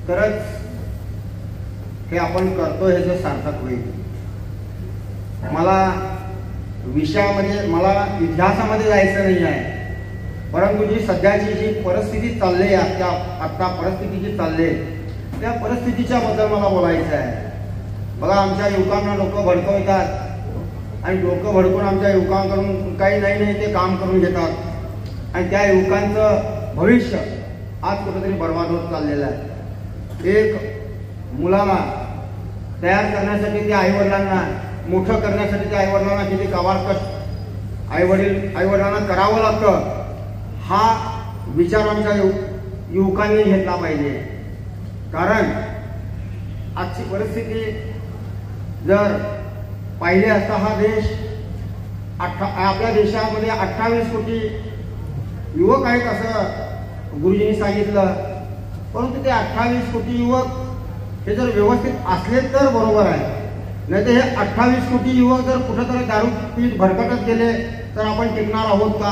तरच हे आपण करतो हे जर सार्थक होईल. मला विषयामध्ये, मला इतिहासामध्ये जायचं नाही आहे, परंतु जी सध्याची जी परिस्थिती चालली आहे, आत्ता परिस्थिती जी चालली त्या परिस्थितीच्या बद्दल मला बोलायचं आहे. बघा, आमच्या युवकांना डोकं भडकवतात आणि डोकं भडकून आमच्या युवकांकडून काही नाही ते काम करून घेतात आणि त्या युवकांचं भविष्य आज कुठेतरी बर्बाद होत चाललेलं आहे. एक मुलाला तयार करण्यासाठी त्या आईवडिलांना, मोठं करण्यासाठी त्या आईवडिलांना किती काबाड कष्ट आईवडिलांना करावं लागतं, हा विचार आमच्या युवकांनी घेतला पाहिजे. कारण आजची परिस्थिती जर पाहिली असता हा देश आपल्या देशामध्ये 28 कोटी युवक आहेत असं गुरुजींनी सांगितलं. परंतु ते 28 कोटी युवक हे जर व्यवस्थित असले तर बरोबर आहे, नाही तर हे 28 कोटी युवक जर कुठेतरी दारू पीत भरकटत गेले तर आपण टिकणार आहोत का,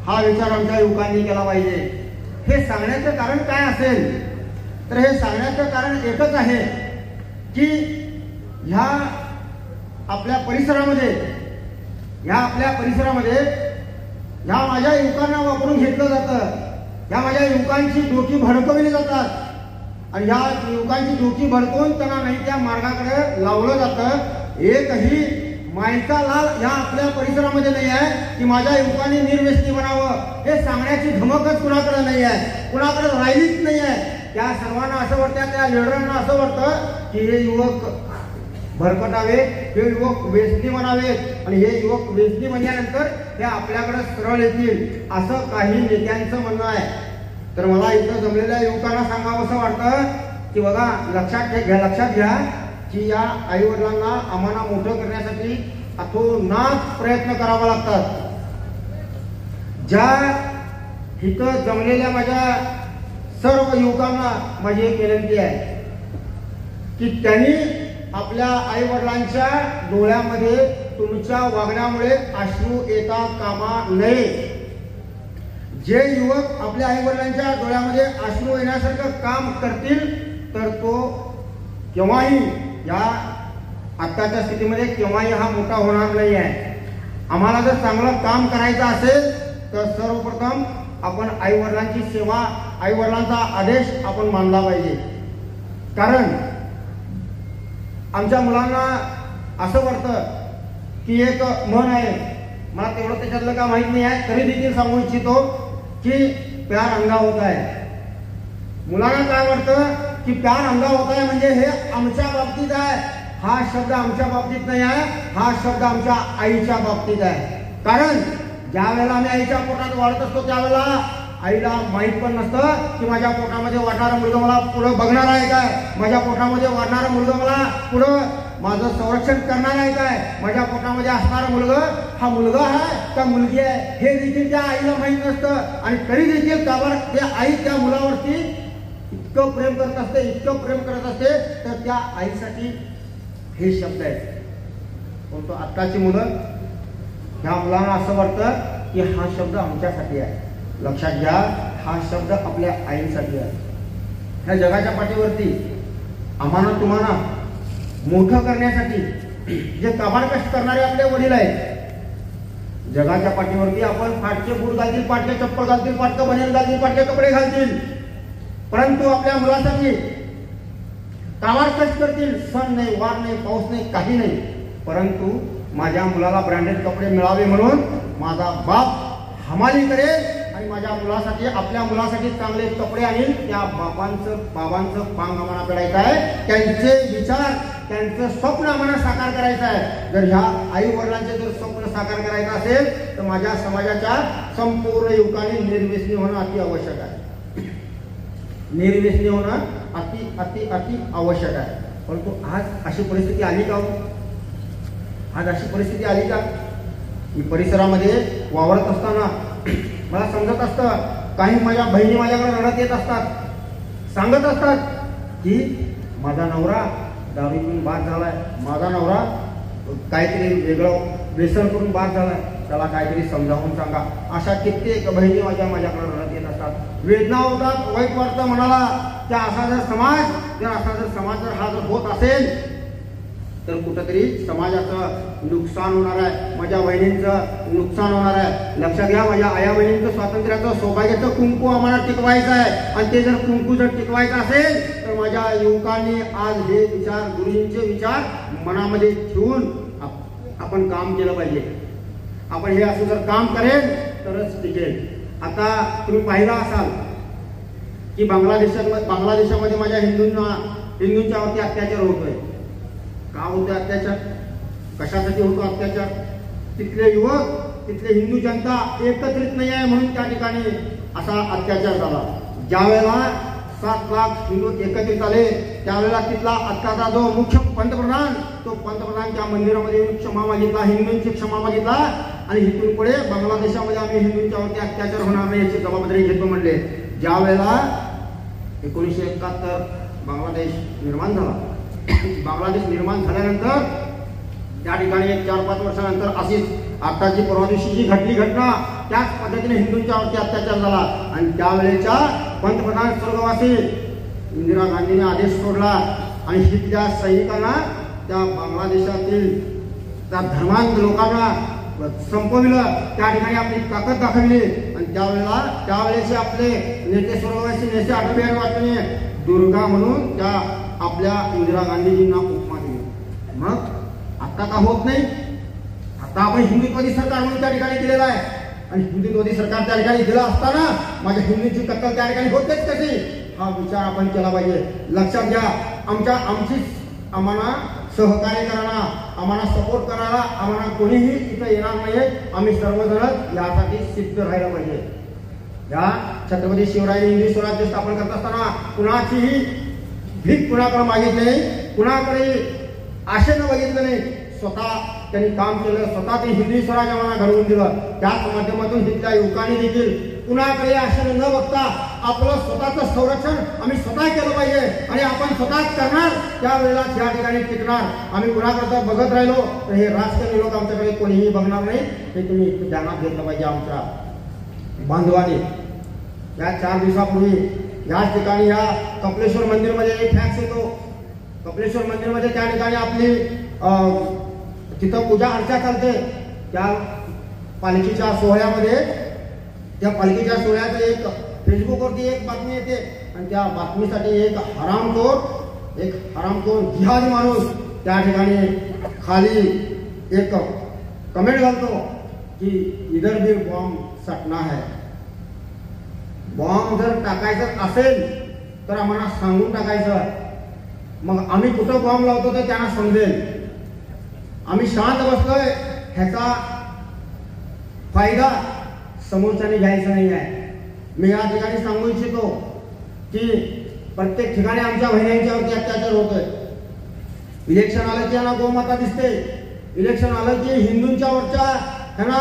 हा विचार आमच्या युवकांनी केला पाहिजे. हे सांगण्याचं कारण काय असेल तर हे सांगण्याचं कारण एकच आहे की ह्या आपल्या परिसरामध्ये ह्या माझ्या युवकांना वापरून घेतलं जातं, ह्या माझ्या युवकांची डोकी भडकवली जातात आणि ह्या युवकांची डोकी भडकवून त्यांना नाही त्या मार्गाकडे लावलं जातं. एकही मायचा लाल ह्या आपल्या परिसरामध्ये नाही आहे की माझ्या युवकांनी निर्व्यसनी बनावं, हे सांगण्याची धमकच कुणाकडे नाही आहे, कुणाकडे राहिलीच नाही आहे. त्या सर्वांना असं वाटतं, त्या लिडरांना असं वाटतं की हे युवक भरकटावे, हे युवक व्यसनी बनावेत आणि हे युवक व्यसनी म्हणल्यानंतर हे आपल्याकडे सरळ येतील, असं काही नेत्यांचं म्हणणं आहे. तर मला इथं जमलेल्या युवकांना सांगावं असं वाटतं की बघा, लक्षात घ्या की या आईवडिलांना आम्हाला मोठं करण्यासाठी अतोनात प्रयत्न करावा लागतात. ज्या इथं जमलेल्या माझ्या सर्व युवकांना माझी एक विनंती आहे की त्यांनी आपल्या आईवडिलांच्या डोळ्यामध्ये तुमच्या वागण्यामुळे अश्रू येता कामा नये. जे युवक आपल्या आईवडिलांच्या डोळ्यामध्ये अश्रू येण्यासारखं काम करतील तर तो केव्हाही या आत्ताच्या स्थितीमध्ये केव्हाही हा मोठा होणार नाही आहे. आम्हाला जर चांगलं काम करायचं असेल तर सर्वप्रथम आपण आईवडिलांची सेवा, आईवडिलांचा आदेश आपण मानला पाहिजे. कारण आमच्या मुलांना असं वाटतं की एक मन आहे, मला तेवढं त्याच्यातलं काय माहित नाही आहे, तरी देखील सांगू इच्छितो की प्यार अंगा होता है. मुलांना काय वाटतं की प्यार अंगा होता है म्हणजे हे आमच्या बाबतीत आहे. हा शब्द आमच्या बाबतीत नाही आहे, हा शब्द आमच्या आईच्या बाबतीत आहे. कारण ज्या वेळेला आम्ही आईच्या पोटात वाढत असतो त्यावेळेला आईला माहित पण नसतं की माझ्या पोटामध्ये वाढणारा मुलगा मला पुढं बघणार आहे काय, माझ्या पोटामध्ये वाढणारा मुलगा मला पुढं माझं संरक्षण करणार आहे काय, माझ्या पोटामध्ये असणारा मुलगा हा मुलगा आहे का मुलगी आहे हे देखील त्या आईला माहित नसतं. आणि तरी देखील त्या आई त्या मुलावरती इतकं प्रेम करत असते तर त्या आईसाठी हे शब्द आहेत. परंतु आत्ताची मुलं, ह्या मुलांना असं वाटतं की हा शब्द आमच्यासाठी आहे. लक्षात घ्या, हा शब्द आपल्या आईसाठी आहे. ह्या जगाच्या पाठीवरती आम्हाला तुम्हाला मोठं करण्यासाठी जे काबाड कष्ट करणारे आपले वडील आहेत, जगाच्या पाठीवरती आपण फाटके बूट घालतील, फाटके चप्पल घालतील, फाटकं बनेल घालतील, फाटके कपडे घालतील, परंतु आपल्या मुलासाठी काबाड कष्ट करतील. सण नाही, वार नाही, पाऊस नाही, काही नाही, परंतु माझ्या मुलाला ब्रँडेड कपडे मिळावे म्हणून माझा बाप हमाली करेल आणि माझ्या मुलासाठी, आपल्या मुलासाठी चांगले कपडे आणील. त्या बाबांचं पांग आम्हाला पेडायचं आहे, त्यांचे विचार, त्यांचं स्वप्न आम्हाला साकार करायचं आहे. जर ह्या आई वडिलांचे जर स्वप्न साकार करायचं असेल तर माझ्या समाजाच्या संपूर्ण युवकांनी निर्व्यसनी होणं अति आवश्यक आहे. निर्व्यसनी होणं अति अति अति आवश्यक आहे. परंतु आज अशी परिस्थिती आली का? आज अशी परिस्थिती आली का? मी परिसरामध्ये वावरत असताना मला समजत असतं, काही माझ्या बहिणी माझ्याकडे रडत येत असतात, सांगत असतात की माझा नवरा दारू पिऊन बाद झालाय, माझा नवरा काहीतरी वेगळं व्यसन करून बाद झालाय, त्याला काहीतरी समजावून सांगा. अशा कित्येक बहिणी माझ्याकडे रडत येत असतात, वेदना होतात, वाईट वाटतं मनाला. त्या असा जर समाज हा जर होत असेल तर कुठंतरी समाजाचं नुकसान होणार आहे, माझ्या बहिणींचं नुकसान होणार आहे. लक्षात घ्या, माझ्या आया बहिणींचं स्वातंत्र्याचं सौभाग्याचं कुंकू आम्हाला टिकवायचं आहे आणि ते जर कुंकू जर टिकवायचं असेल तर माझ्या युवकांनी आज हे विचार, गुरुजींचे विचार मनामध्ये ठेवून आपण काम केलं पाहिजे. आपण हे असं जर काम करेल तरच टिकेल. आता तुम्ही पाहिला असाल की बांगलादेशामध्ये माझ्या हिंदूंच्यावरती अत्याचार होतोय. का होतोय अत्याचार? कशासाठी होतो अत्याचार? तिथले युवक, तिथले हिंदू जनता एकत्रित नाही आहे म्हणून त्या ठिकाणी असा अत्याचार झाला. ज्या वेळेला 7 लाख हिंदू एकत्रित आले त्यावेळेला तिथला आत्ताचा जो मुख्य पंतप्रधान, तो पंतप्रधान त्या मंदिरामध्ये येऊन क्षमा मागितला, हिंदूंची क्षमा मागितला आणि इथून पुढे बांगलादेशामध्ये आम्ही हिंदूंच्यावरती अत्याचार होणार नाही याची जबाबदारी घेतो म्हणले. ज्या वेळेला 1971 बांगलादेश निर्माण झाला, बांगलादेश निर्माण झाल्यानंतर त्या ठिकाणी 4-5 वर्षानंतर अशीच आताची परवा दिवशी जी घडली घटना त्याच पद्धतीने हिंदूंच्यावरती अत्याचार झाला आणि त्यावेळेच्या पंतप्रधान स्वर्गवासी इंदिरा गांधीने आदेश सोडला आणि तिथल्या सैनिकांना त्या बांगलादेशातील त्या धर्मांध लोकांना संपविलं. त्या ठिकाणी आपली ताकद दाखवली आणि त्यावेळेचे आपले नेते स्वर्गवासी नेते अटल बिहारी वाजपेयीने दुर्गा म्हणून त्या आपल्या इंदिरा गांधीजींना उपमा दिली. मग आता का होत नाही? आता आपण हिंदुत्ववादी सरकार म्हणून त्या ठिकाणी दिलेलं आहे आणि हिंदुत्ववादी सरकार त्या ठिकाणी दिलं असताना माझ्या हिंदूंची कत्तल त्या ठिकाणी होतेच कशी, हा विचार आपण केला पाहिजे. लक्षात घ्या, आम्हाला सहकार्य करायला, आम्हाला सपोर्ट करायला आम्हाला कोणीही इथं येणार नाहीये. आम्ही सर्वजण यासाठी सिद्ध राहायला पाहिजे. या छत्रपती शिवरायांनी हिंदू स्वराज्य स्थापन करत असताना कुणाचीही भीक कुणाकडे मागितली नाही, कुणाकडे आशेनं बघितलं नाही. स्वतः त्यांनी काम केलं, स्वतः ते हिंदू स्वराज्य आम्हाला घडवून दिलं. त्याच माध्यमातून तिथल्या युवकांनी देखील कुणाकडे आशेनं न बघता आपलं स्वतःचं संरक्षण आम्ही स्वतः केलं पाहिजे आणि आपण स्वतःच करणार. त्यावेळेला त्या ठिकाणी टिकणार. आम्ही कुणाकडे बघत राहिलो तर हे राजकारणी लोक आमच्याकडे कोणीही बघणार नाही. हे तुम्ही ध्यानात घेतलं पाहिजे. आमच्या बांधवांनी या 4 दिवसापूर्वी याच ठिकाणी या कपिलेश्वर मंदिरमध्ये एक फॅक्स येतो. कपिलेश्वर मंदिरमध्ये त्या ठिकाणी आपली तिथं पूजा अर्चा चालते. त्या पालखीच्या सोहळ्यामध्ये, त्या पालखीच्या सोहळ्यात एक फेसबुकवरती एक बातमी येते आणि त्या बातमीसाठी एक हरामखोर जिहादी माणूस त्या ठिकाणी खाली एक कमेंट घालतो की इधर भी बॉम्ब सटना है. बॉम्ब जर टाकायचं असेल तर आम्हाला सांगून टाकायचं, मग आम्ही कुठं बॉम्ब लावतो ते त्यांना समजेल. आम्ही शांत बसलोय ह्याचा फायदा समोरच्याने घ्यायचा नाही आहे. मी या ठिकाणी सांगू इच्छितो की प्रत्येक ठिकाणी आमच्या बहिणींच्यावरती अत्याचार होतोय. इलेक्शन आलं की यांना गोमाता दिसते, इलेक्शन आलं की हिंदूंच्यावरच्या ह्यांना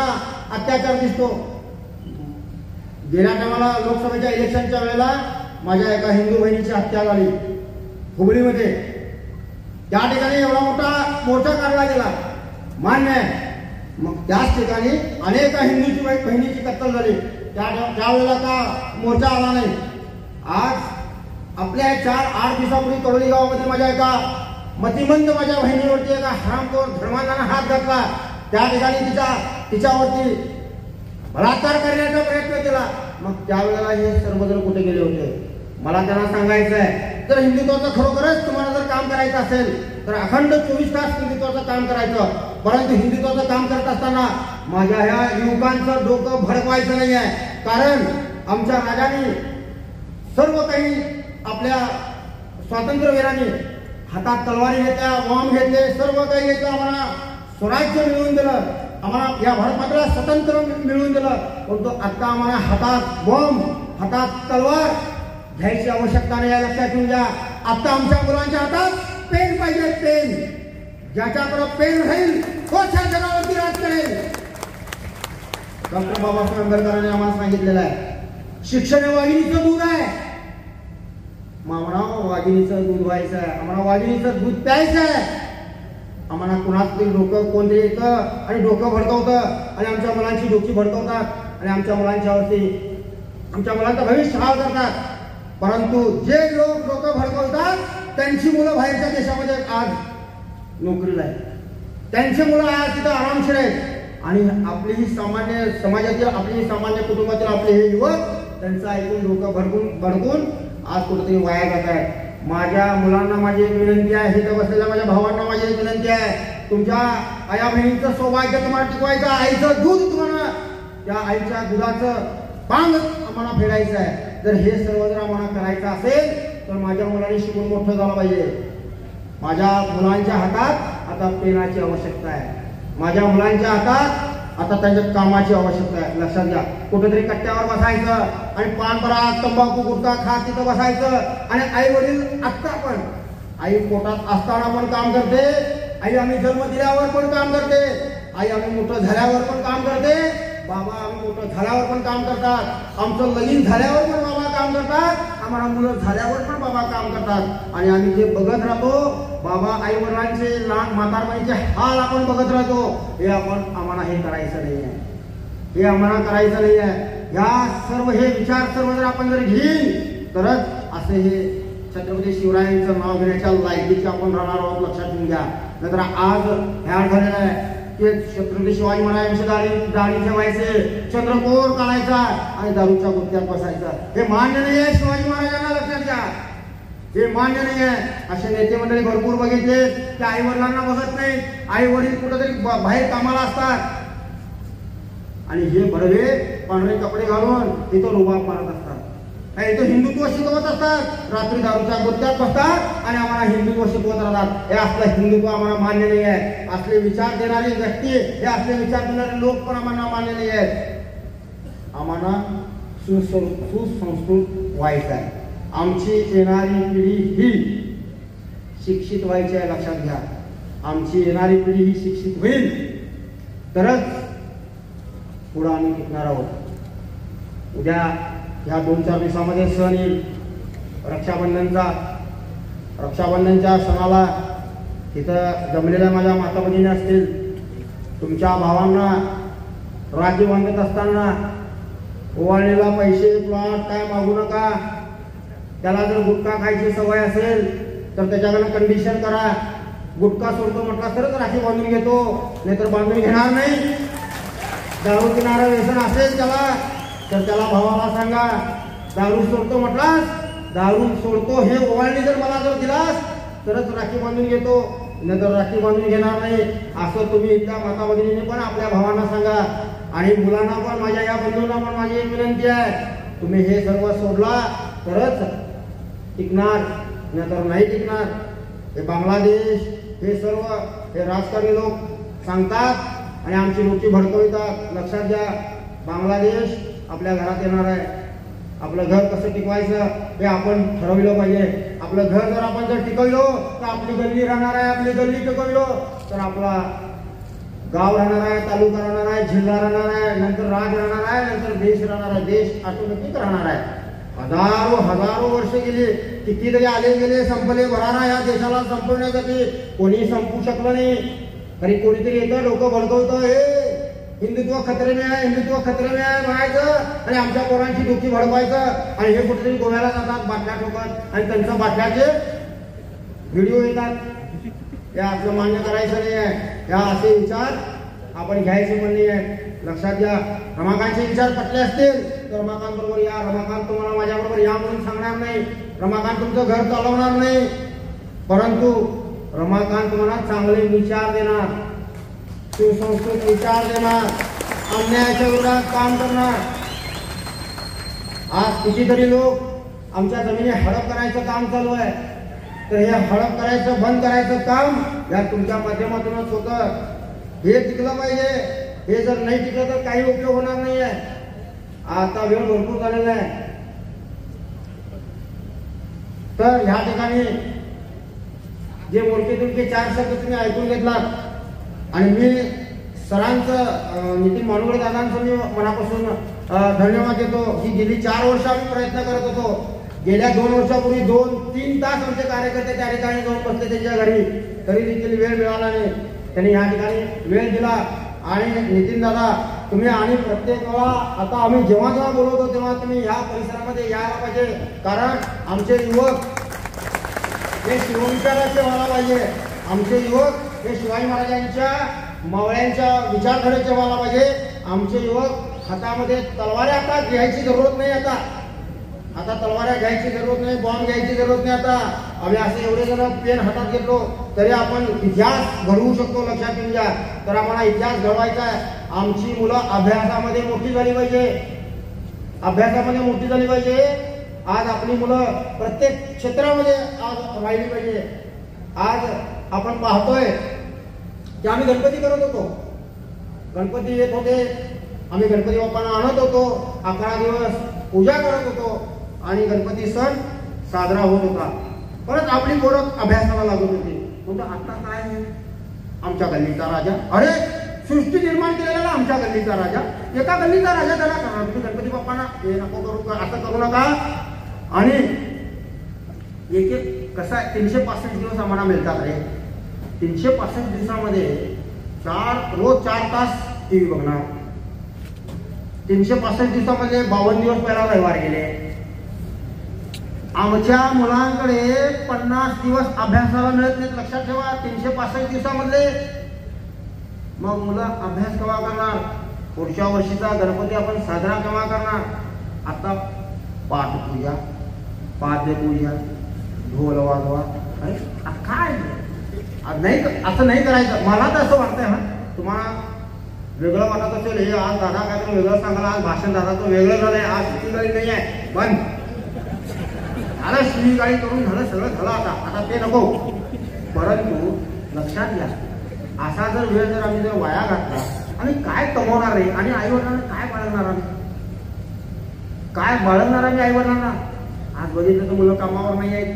अत्याचार दिसतो. गेल्या टायमाला लोकसभेच्या इलेक्शनच्या वेळेला माझ्या एका हिंदू बहिणीची हत्या झाली हुबळीमध्ये. त्या ठिकाणी एवढा मोठा मोर्चा काढला गेला, मान्य आहे. मग त्याच ठिकाणी अनेक हिंदूची बहिणीची कत्तल झाली. त्यावेळेला का मोर्चा आला नाही. आज आपल्या 4-8 दिवसापूर्वी करोली गावामध्ये माझ्या एका मतिमंद माझ्या बहिणीवरती एका हरामखोर धर्मांधानं हात घातला. त्या ठिकाणी तिच्यावरती बलात्कार करण्याचा प्रयत्न केला. मग त्यावेळेला हे सर्वजण कुठे गेले होते? मला त्यांना सांगायचं आहे, जर हिंदुत्वाचं खरोखरच तुम्हाला जर काम करायचं असेल तर अखंड 24 तास हिंदुत्वाचं काम करायचं. परंतु हिंदुत्वाचं काम करत असताना माझ्या ह्या युवकांचं डोकं भडकवायचं नाही आहे. कारण आमच्या राजांनी सर्व काही, आपल्या स्वातंत्र्यवीरांनी हातात तलवारी घेतल्या, बॉम्ब घेतले, सर्व काही घेतलं, आम्हाला स्वराज्य मिळवून दिलं, आम्हाला या भारतमातेला स्वतंत्र मिळवून दिलं. परंतु आता आम्हाला हातात बॉम्ब, हातात तलवार घ्यायची आवश्यकता नाही. लक्षात ठेवून घ्या. आता आमच्या मुलांच्या हातात पेन पाहिजे, पेन. ज्याच्याकडे पेन राहील तोच ह्या जगावरती राज करेल. डॉक्टर बाबासाहेब आंबेडकरांनी आम्हाला सांगितलेलं आहे, शिक्षण हे वाघिणीचं दूध आहे. आम्हाला वाघिणीचं दूध व्हायचं आहे, आम्हाला वाघिणीचं दूध प्यायचं आहे. आम्हाला कुणातली डोकं कोणते येतं आणि डोकं भडकवतं आणि आमच्या मुलांची डोकी भडकवतात आणि आमच्या मुलांचं भविष्य हाल करतात. परंतु जे लोक डोकं भडकवतात त्यांची मुलं बाहेरच्या देशामध्ये आज नोकरीला आहेत, त्यांची मुलं आज तिथं आरामशीर आहेत आणि आपली ही सामान्य समाजातील, आपली सामान्य कुटुंबातील आपले हे युवक त्यांचं ऐकून डोकं भडकून आज कुठेतरी वाया जात आहे. माझ्या मुलांना माझी एक विनंती आहे, इथं बसलेल्या माझ्या भावांना माझी एक विनंती आहे, तुमच्या आया बहिणींचं सौभाग्य तुम्हाला टिकवायचं, आईचं दूध तुम्हाला, त्या आईच्या दुधाचं पांग आम्हाला फेडायचं आहे. जर हे सर्व जर आम्हाला करायचं असेल तर माझ्या मुलांनी शिकून मोठं झालं पाहिजे. माझ्या मुलांच्या हातात आता पेनाची आवश्यकता आहे. माझ्या मुलांच्या हातात आता त्यांच्या कामाची आवश्यकता आहे. लक्षात घ्या. कुठेतरी कट्ट्यावर बसायचं आणि पान पराग तंबाखू गुटखा खात तिथं बसायचं आणि आई वडील आत्ता पण आई पोटात असताना पण काम करते. आई आम्ही जन्म दिल्यावर पण काम करते. आई आम्ही मोठं झाल्यावर पण काम करते. बाबा आम्ही मोठं झाल्यावर पण काम करतात. आमचं लगीन झाल्यावर पण बाबा काम करतात. आम्हाला मुलं झाल्यावर पण बाबा काम करतात. आणि आम्ही जे बघत राहतो बाबा आई वडिलांचे लहान म्हातारपणीचे हाल आपण बघत राहतो. हे आम्हाला हे करायचं नाही आहे. हे आम्हाला करायचं नाही आहे. या सर्व हे विचार सर्व जर आपण जर घेईन तरच असे हे छत्रपती शिवरायांचं नाव घेण्याच्या लायकीचे आपण राहणार आहोत. लक्षात घेऊन घ्या. नंतर आज ह्या ठरलेलं आहे की छत्रपती शिवाजी महाराजांची दाढी ठेवायचे, चंद्रकोर काढायचा आणि दारूच्या गुत्त्यात बसायचं. हे मान्य नाही आहे शिवाजी महाराजांना. लक्षात घ्या. हे मान्य नाही आहे. असे नेते मंडळी भरपूर बघितले की आई वडिलांना बघत नाही. आई वडील कुठेतरी बाहेर कामाला असतात आणि हे बडवे पांढरे कपडे घालून इथं रुबाब मारत असतात. इथं हिंदुत्व शिकवत असतात. रात्री दारूच्या गुत्त्यात बसतात आणि आम्हाला हिंदुत्व शिकवत राहतात. हे असलं हिंदुत्व आम्हाला मान्य नाही आहे. असले विचार देणारी व्यक्ती, हे असले विचार देणारे लोक पण आम्हाला मान्य नाही आहेत. आम्हाला सुसंस्कृत व्हायचं आहे. आमची येणारी पिढी ही शिक्षित व्हायची आहे. लक्षात घ्या. आमची येणारी पिढी ही शिक्षित होईल तरच पुढे आम्ही टिकणार आहोत. उद्या ह्या 2-4 दिवसामध्ये सण येईल रक्षाबंधनचा. रक्षाबंधनच्या सणाला तिथं जमलेल्या माझ्या माता भगिनी असतील. तुमच्या भावांना राखी बांधत असताना ओवाळणीला पैसे प्लॉट काय मागू नका. त्याला जर गुटखा खायची सवय असेल तर त्याच्याकडे कंडिशन करा. गुटखा सोडतो म्हटला तरच राखी बांधून घेतो, नाहीतर बांधून घेणार नाही. दारू पिणारं व्यसन असेल त्याला तर त्याला भावाला सांगा दारू सोडतो म्हटलास, दारू सोडतो हे ओवाळणी जर मला जर दिलास तरच राखी बांधून घेतो, नाहीतर राखी बांधून घेणार नाही. असं तुम्ही इथल्या माता भगिनीने पण आपल्या भावांना सांगा. आणि मुलांना पण, माझ्या या बंधूंना पण माझी एक विनंती आहे, तुम्ही हे सर्व सोडला तरच टिकणार, नाहीतर नाही टिकणार. हे बांगलादेश हे सर्व हे राजकारणी लोक सांगतात आणि आमची लोकी भडकवितात. लक्षात घ्या. बांगलादेश आपल्या घरात येणार आहे. आपलं घर कसं टिकवायचं हे आपण ठरवलं पाहिजे. आपलं घर जर आपण जर टिकवलो तर आपली गल्ली राहणार आहे. आपली गल्ली टिकवलो तर आपला गाव राहणार आहे, तालुका राहणार आहे, जिल्हा राहणार आहे, नंतर राज्य राहणार आहे, नंतर देश राहणार आहे. देश ऑटोमॅटिक राहणार आहे. हजारो वर्ष गेली, कितीतरी आले गेले, संपले भराना या देशाला संपवण्यासाठी कोणी संपू शकलं नाही. तरी कोणीतरी येतं, लोक भडकवतं, हे हिंदुत्व खतरे में आहे, हिंदुत्व खतरे में आहे म्हणायचं आणि आमच्या पोरांची डोकी भडकवायचं. आणि हे कुठेतरी गोव्याला जातात बाटल्या ठोकत आणि त्यांच्या बाटल्याचे व्हिडिओ येतात. या आपलं मान्य करायचं नाही आहे. या असे विचार आपण घ्यायचे पण नाही आहे. लक्षात घ्या. रमाकांतचे विचार पटले असतील तर रमाकांत बरोबर या. रमाकांत तुम्हाला माझ्याबरोबर या म्हणून सांगणार नाही. रमाकांत तुमचं घर चालवणार नाही, परंतु रमाकांत तुम्हाला चांगले विचार देणार, सुसंस्कृत विचार देणार, अन्यायाच्या विरोधात काम करणार. आज कितीतरी लोक आमच्या जमिनी हडप करायचं काम चालू आहे, तर हे हडप करायचं बंद करायचं काम या तुमच्या माध्यमातूनच होतं. हे टिकलं पाहिजे. हे जर नाही टिकलं तर काही उपयोग होणार नाही आहे. आता वेळ भरपूर झालेला आहे. तर ह्या ठिकाणी जे मोठे तुमचे 4 शब्द तुम्ही ऐकून घेतलात आणि मी सरांचं नितीन मानुगडे दादांचं मी मनापासून धन्यवाद देतो की गेली 4 वर्ष आम्ही प्रयत्न करत होतो. गेल्या 2 वर्षापूर्वी 2-3 तास आमचे कार्यकर्ते त्या ठिकाणी जाऊन बसले त्यांच्या घरी, तरी देखील वेळ मिळाला नाही. त्यांनी या ठिकाणी वेळ दिला. आणि नितीन दादा तुम्ही आणि प्रत्येक वेळा आता आम्ही जेव्हा जेव्हा बोलवतो तेव्हा तुम्ही ह्या परिसरामध्ये यायला पाहिजे, कारण आमचे युवक हे शिवविचाराचे व्हायला पाहिजे. आमचे युवक हे शिवाजी महाराजांच्या मावळ्यांच्या विचारधारेचे व्हायला पाहिजे. आमचे युवक हातामध्ये तलवाऱ्या आता घ्यायची जरूरत नाही. आता तलवाऱ्या घ्यायची जरूरत नाही, बॉम्ब घ्यायची जरूरत नाही. आता आम्ही असे एवढे जण पेन हातात घेतलो तरी आपण इतिहास घडवू शकतो. लक्षात घेऊन घ्या. तर आम्हाला इतिहास घडवायचा आहे. आमची मुलं अभ्यासामध्ये मोठी झाली पाहिजे, अभ्यासामध्ये मोठी झाली पाहिजे. आज आपली मुलं प्रत्येक क्षेत्रामध्ये आज राहिली पाहिजे. आज आपण पाहतोय की आम्ही गणपती करत होतो, गणपती येत होते, आम्ही गणपती बाप्पांना आणत होतो, 11 दिवस पूजा करत होतो आणि गणपती सण साजरा होत होता. परत आपली पोरं अभ्यासाला लागत होती. म्हणजे आता काय आहे, आमच्या गल्लीचा राजा, अरे सृष्टी निर्माण केलेला आमच्या गल्लीचा राजा, एका गल्लीचा राजा त्याला करा तुम्ही गणपती बाप्पांना हे नको करू, असं करू नका. आणि एक एक कसं आहे, 365 दिवस आम्हाला मिळतात रे. 365 दिवसामध्ये रोज 4 तास टीव्ही बघणार. 365 दिवसामध्ये 52 दिवस पहिला रविवार गेले. आमच्या मुलांकडे 50 दिवस अभ्यासाला मिळत नाहीत, लक्षात ठेवा. 365 दिवसामधले मग मुलं अभ्यास केव्हा करणार? पुढच्या वर्षीचा गणपती आपण साजरा केव्हा करणार? आता पाठपूजा, पाद्यपूजा, ढोल वाजवा, अरे काय नाही, असं नाही करायचं. मला तर असं वाटतंय हा, तुम्हाला वेगळं वाटत असेल, हे आज दादा काहीतरी वेगळं सांगायला, आज भाषण दादाचं वेगळं झालंय, आज शिवीगाळी नाही आहे, बंद झालं, शिवीगाळी करून झालं, सगळं झालं. आता ते नको. परंतु लक्षात घ्या, असा जर वेळ जर आम्ही जर वाया घातला आणि काय कमवणार आहे आणि आईवडिलांना काय बाळगणार आम्ही, काय बाळगणार आम्ही आईवडिलांना? आज बघितलं तर मुलं कामावर नाही आहेत,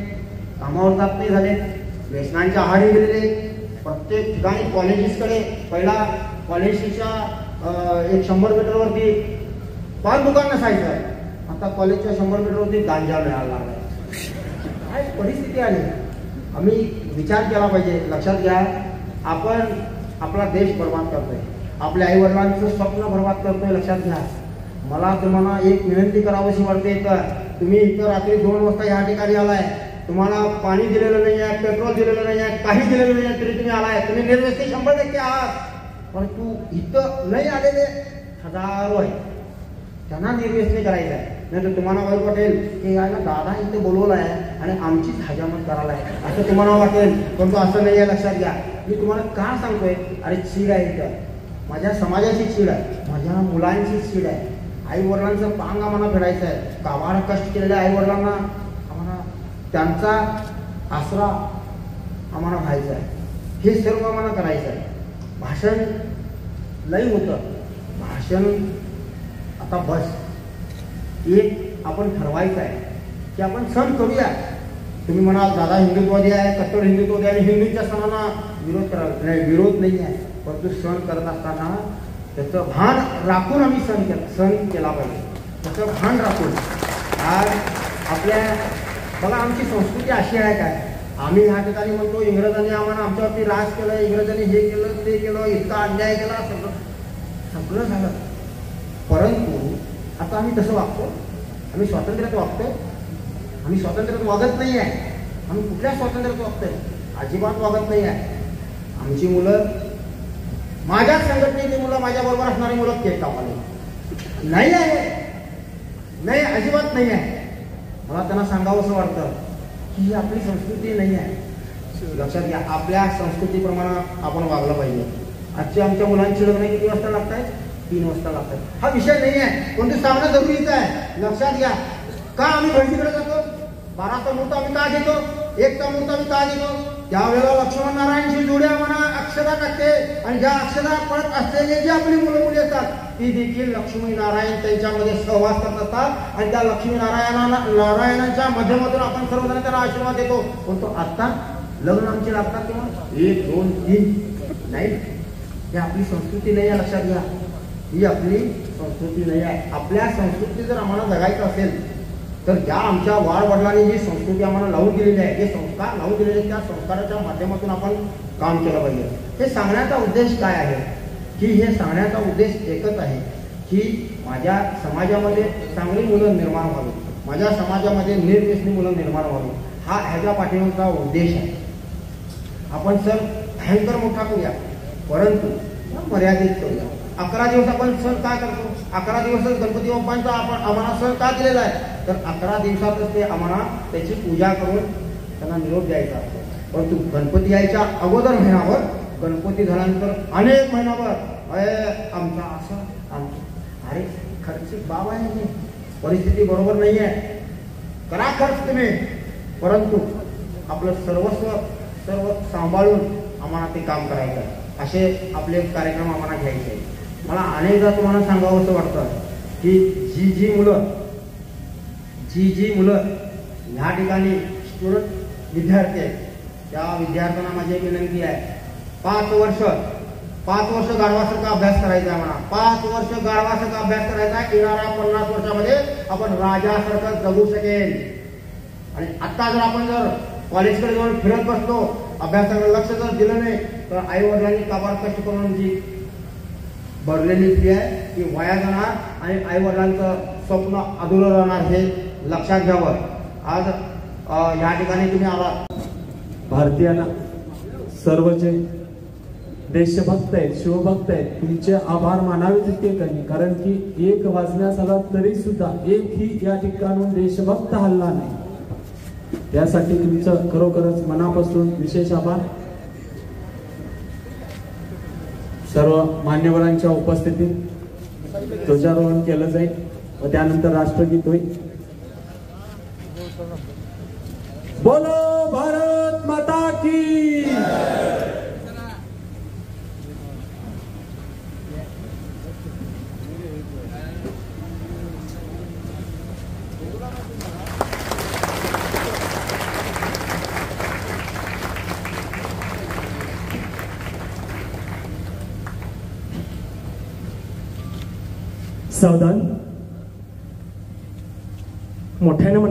कामावर जात नाही झाले, व्यसनांच्या आहारी गेलेले. प्रत्येक ठिकाणी कॉलेजेसकडे पहिला कॉलेजच्या 100 मीटरवरती 5 दुकान नसायचं, आता कॉलेजच्या 100 मीटरवरती गांजा मिळायला लागलाय. काय परिस्थिती आली. आम्ही विचार केला पाहिजे. लक्षात घ्या, आपण आपला देश बर्बाद करतोय, आपल्या आईवडिलांचं स्वप्न बर्बाद करतोय. लक्षात घ्या. मला तुम्हाला एक विनंती करावीशी वाटते, तर तुम्ही इथं रात्री 2 वाजता या ठिकाणी आलाय, तुम्हाला पाणी दिलेलं नाही आहे, पेट्रोल दिलेलं नाही आहे, काही दिलेलं नाही आहे, तरी तुम्ही आलाय, तुम्ही निर्व्यसनी 100% आहात. परंतु इथं नाही आलेले हजारो आहेत, त्यांना निर्व्यसनी करायचं आहे. नाही तर तुम्हाला वाईट वाटेल की याला दादा इथे बोलवलं आहे आणि आमचीच हजामत करायला आहे, असं तुम्हाला वाटेल. परंतु असं नाही आहे. लक्षात घ्या. मी तुम्हाला का सांगतोय, अरे चीड आहे इथं, माझ्या समाजाची चीड आहे, माझ्या मुलांची चीड आहे. आई वडिलांचं पांग आम्हाला फेडायचं आहे. काबाड कष्ट केलेल्या आई वडिलांना आम्हाला त्यांचा आसरा आम्हाला व्हायचा आहे. हे सर्व आम्हाला करायचं आहे. भाषण लई होतं, भाषण आता बस. एक आपण ठरवायचं आहे की आपण सण करूया. तुम्ही म्हणाल दादा हिंदुत्ववादी आहे, कट्टर हिंदुत्ववादी आणि हिंदूंच्या सणांना विरोध करायला नाही, विरोध नाही आहे. परंतु सण करत असताना त्याचं भान राखून आम्ही सण केला पाहिजे. त्याचं भान राखून. आज आपल्या बघा, आमची संस्कृती अशी आहे काय, आम्ही ह्या ठिकाणी म्हणतो इंग्रजांनी आम्हाला आमच्यावरती राज केलं, इंग्रजांनी हे केलं ते केलं, इतका अन्याय केला, सगळं झालं. परंतु आता आम्ही तसं वागतो, आम्ही स्वातंत्र्यात वागतो. आम्ही स्वातंत्र्यात वागत नाही आहे. आम्ही कुठल्या स्वातंत्र्यात वागतोय? अजिबात वागत नाही आहे. आमची मुलं, माझ्याच संघटनेची मुलं, माझ्याबरोबर असणारी मुलं केक कापाले नाही आहे, नाही, अजिबात नाही आहे. मला त्यांना सांगावं असं वाटतं की ही आपली संस्कृती नाही आहे. लक्षात घ्या, आपल्या संस्कृतीप्रमाणे आपण वागलं पाहिजे. आजच्या आमच्या मुलांची लग्न किती वाजता लागत आहेत? 3 वाजता लागतात. हा विषय नाही आहे, पण ते सांगणं जरुरीचं आहे. लक्षात घ्या. का आम्ही भटजीकडे जातो? 12चा मुहूर्त आम्ही का घेतो? 1चा मुहूर्त आम्ही का घेतो? त्यावेळेला लक्ष्मण नारायणची जोडी आम्हाला अक्षता टाकते आणि ज्या अक्षता पडत असलेले जे आपली मुलं मुली असतात ती देखील लक्ष्मी नारायण त्यांच्यामध्ये सहवास करत असतात आणि त्या लक्ष्मी नारायणांच्या माध्यमातून आपण सर्वजण त्यांना आशीर्वाद देतो. पण तो आता लग्न आमची लागतात किंवा 1, 2, 3 नाही. ही आपली संस्कृती नाही आहे. लक्षात घ्या, ही आपली संस्कृती नाही आहे. आपल्या संस्कृती जर आम्हाला जगायचं असेल तर ज्या आमच्या वाडवडिलांनी जी संस्कृती आम्हाला लावून दिलेली आहे, जे संस्कार लावून दिलेले त्या संस्काराच्या माध्यमातून आपण काम केलं पाहिजे. हे सांगण्याचा उद्देश काय आहे की हे सांगण्याचा उद्देश एकच आहे की माझ्या समाजामध्ये चांगली मुलं निर्माण व्हावी, माझ्या समाजामध्ये निर्व्यसनी मुलं निर्माण व्हावी. हा ह्याच्या पाठीमागचा उद्देश आहे. आपण सण भयंकर मोठा करूया, परंतु मर्यादित करूया. 11 दिवस आपण सण काय करतो? 11 दिवसच गणपती बाप्पांचा आपण आम्हाला सण का दिलेला आहे? तर 11 दिवसातच ते आम्हाला त्याची पूजा करून त्यांना निरोप द्यायचा असतो. परंतु गणपती यायच्या अगोदर महिनाभर, गणपती झाल्यानंतर अनेक महिनाभर आमचा असं आमचं, अरे खर्चिक बाब आहे, परिस्थिती बरोबर नाही आहे. करा खर्च तुम्ही, परंतु आपलं सर्व सांभाळून आम्हाला ते काम करायचं आहे. असे आपले कार्यक्रम आम्हाला घ्यायचे आहे. मला अनेकदा तुम्हाला सांगावं असं वाटतं की जी मुलं ह्या ठिकाणी स्टुडंट विद्यार्थी आहेत, त्या विद्यार्थ्यांना माझी एक विनंती आहे, 5 वर्ष गाढवासारखा अभ्यास करायचा आहे. म्हणा 5 वर्ष गाढवासारखा अभ्यास करायचा. येणाऱ्या 50 वर्षामध्ये आपण राजासारखं जगू शकेल. आणि आता जर कॉलेजकडे जाऊन फिरत बसतो, अभ्यासाकडे लक्ष जर दिलं नाही, तर आई वडिलांनी काबार कष्ट करून जी भरलेली फी आहे ती वाया जाणार आणि आई वडिलांचं स्वप्न अधुरं राहणार, हे लक्षात घ्यावं. आज या ठिकाणी तुम्ही आला. भारतीयांना सर्व जे देशभक्त आहेत, शिवभक्त आहेत, तुमचे आभार मानावे तितके कमी. कारण की 1 वाजण्यास आला तरी सुद्धा एकही या ठिकाणून देशभक्त हल्ला नाही. यासाठी तुमचं खरोखरच मनापासून विशेष आभार. सर्व मान्यवरांच्या उपस्थितीत ध्वजारोहण केलं जाईल व त्यानंतर राष्ट्रगीत होईल. बोलो भारत माता की. सावधान, मोठ्याने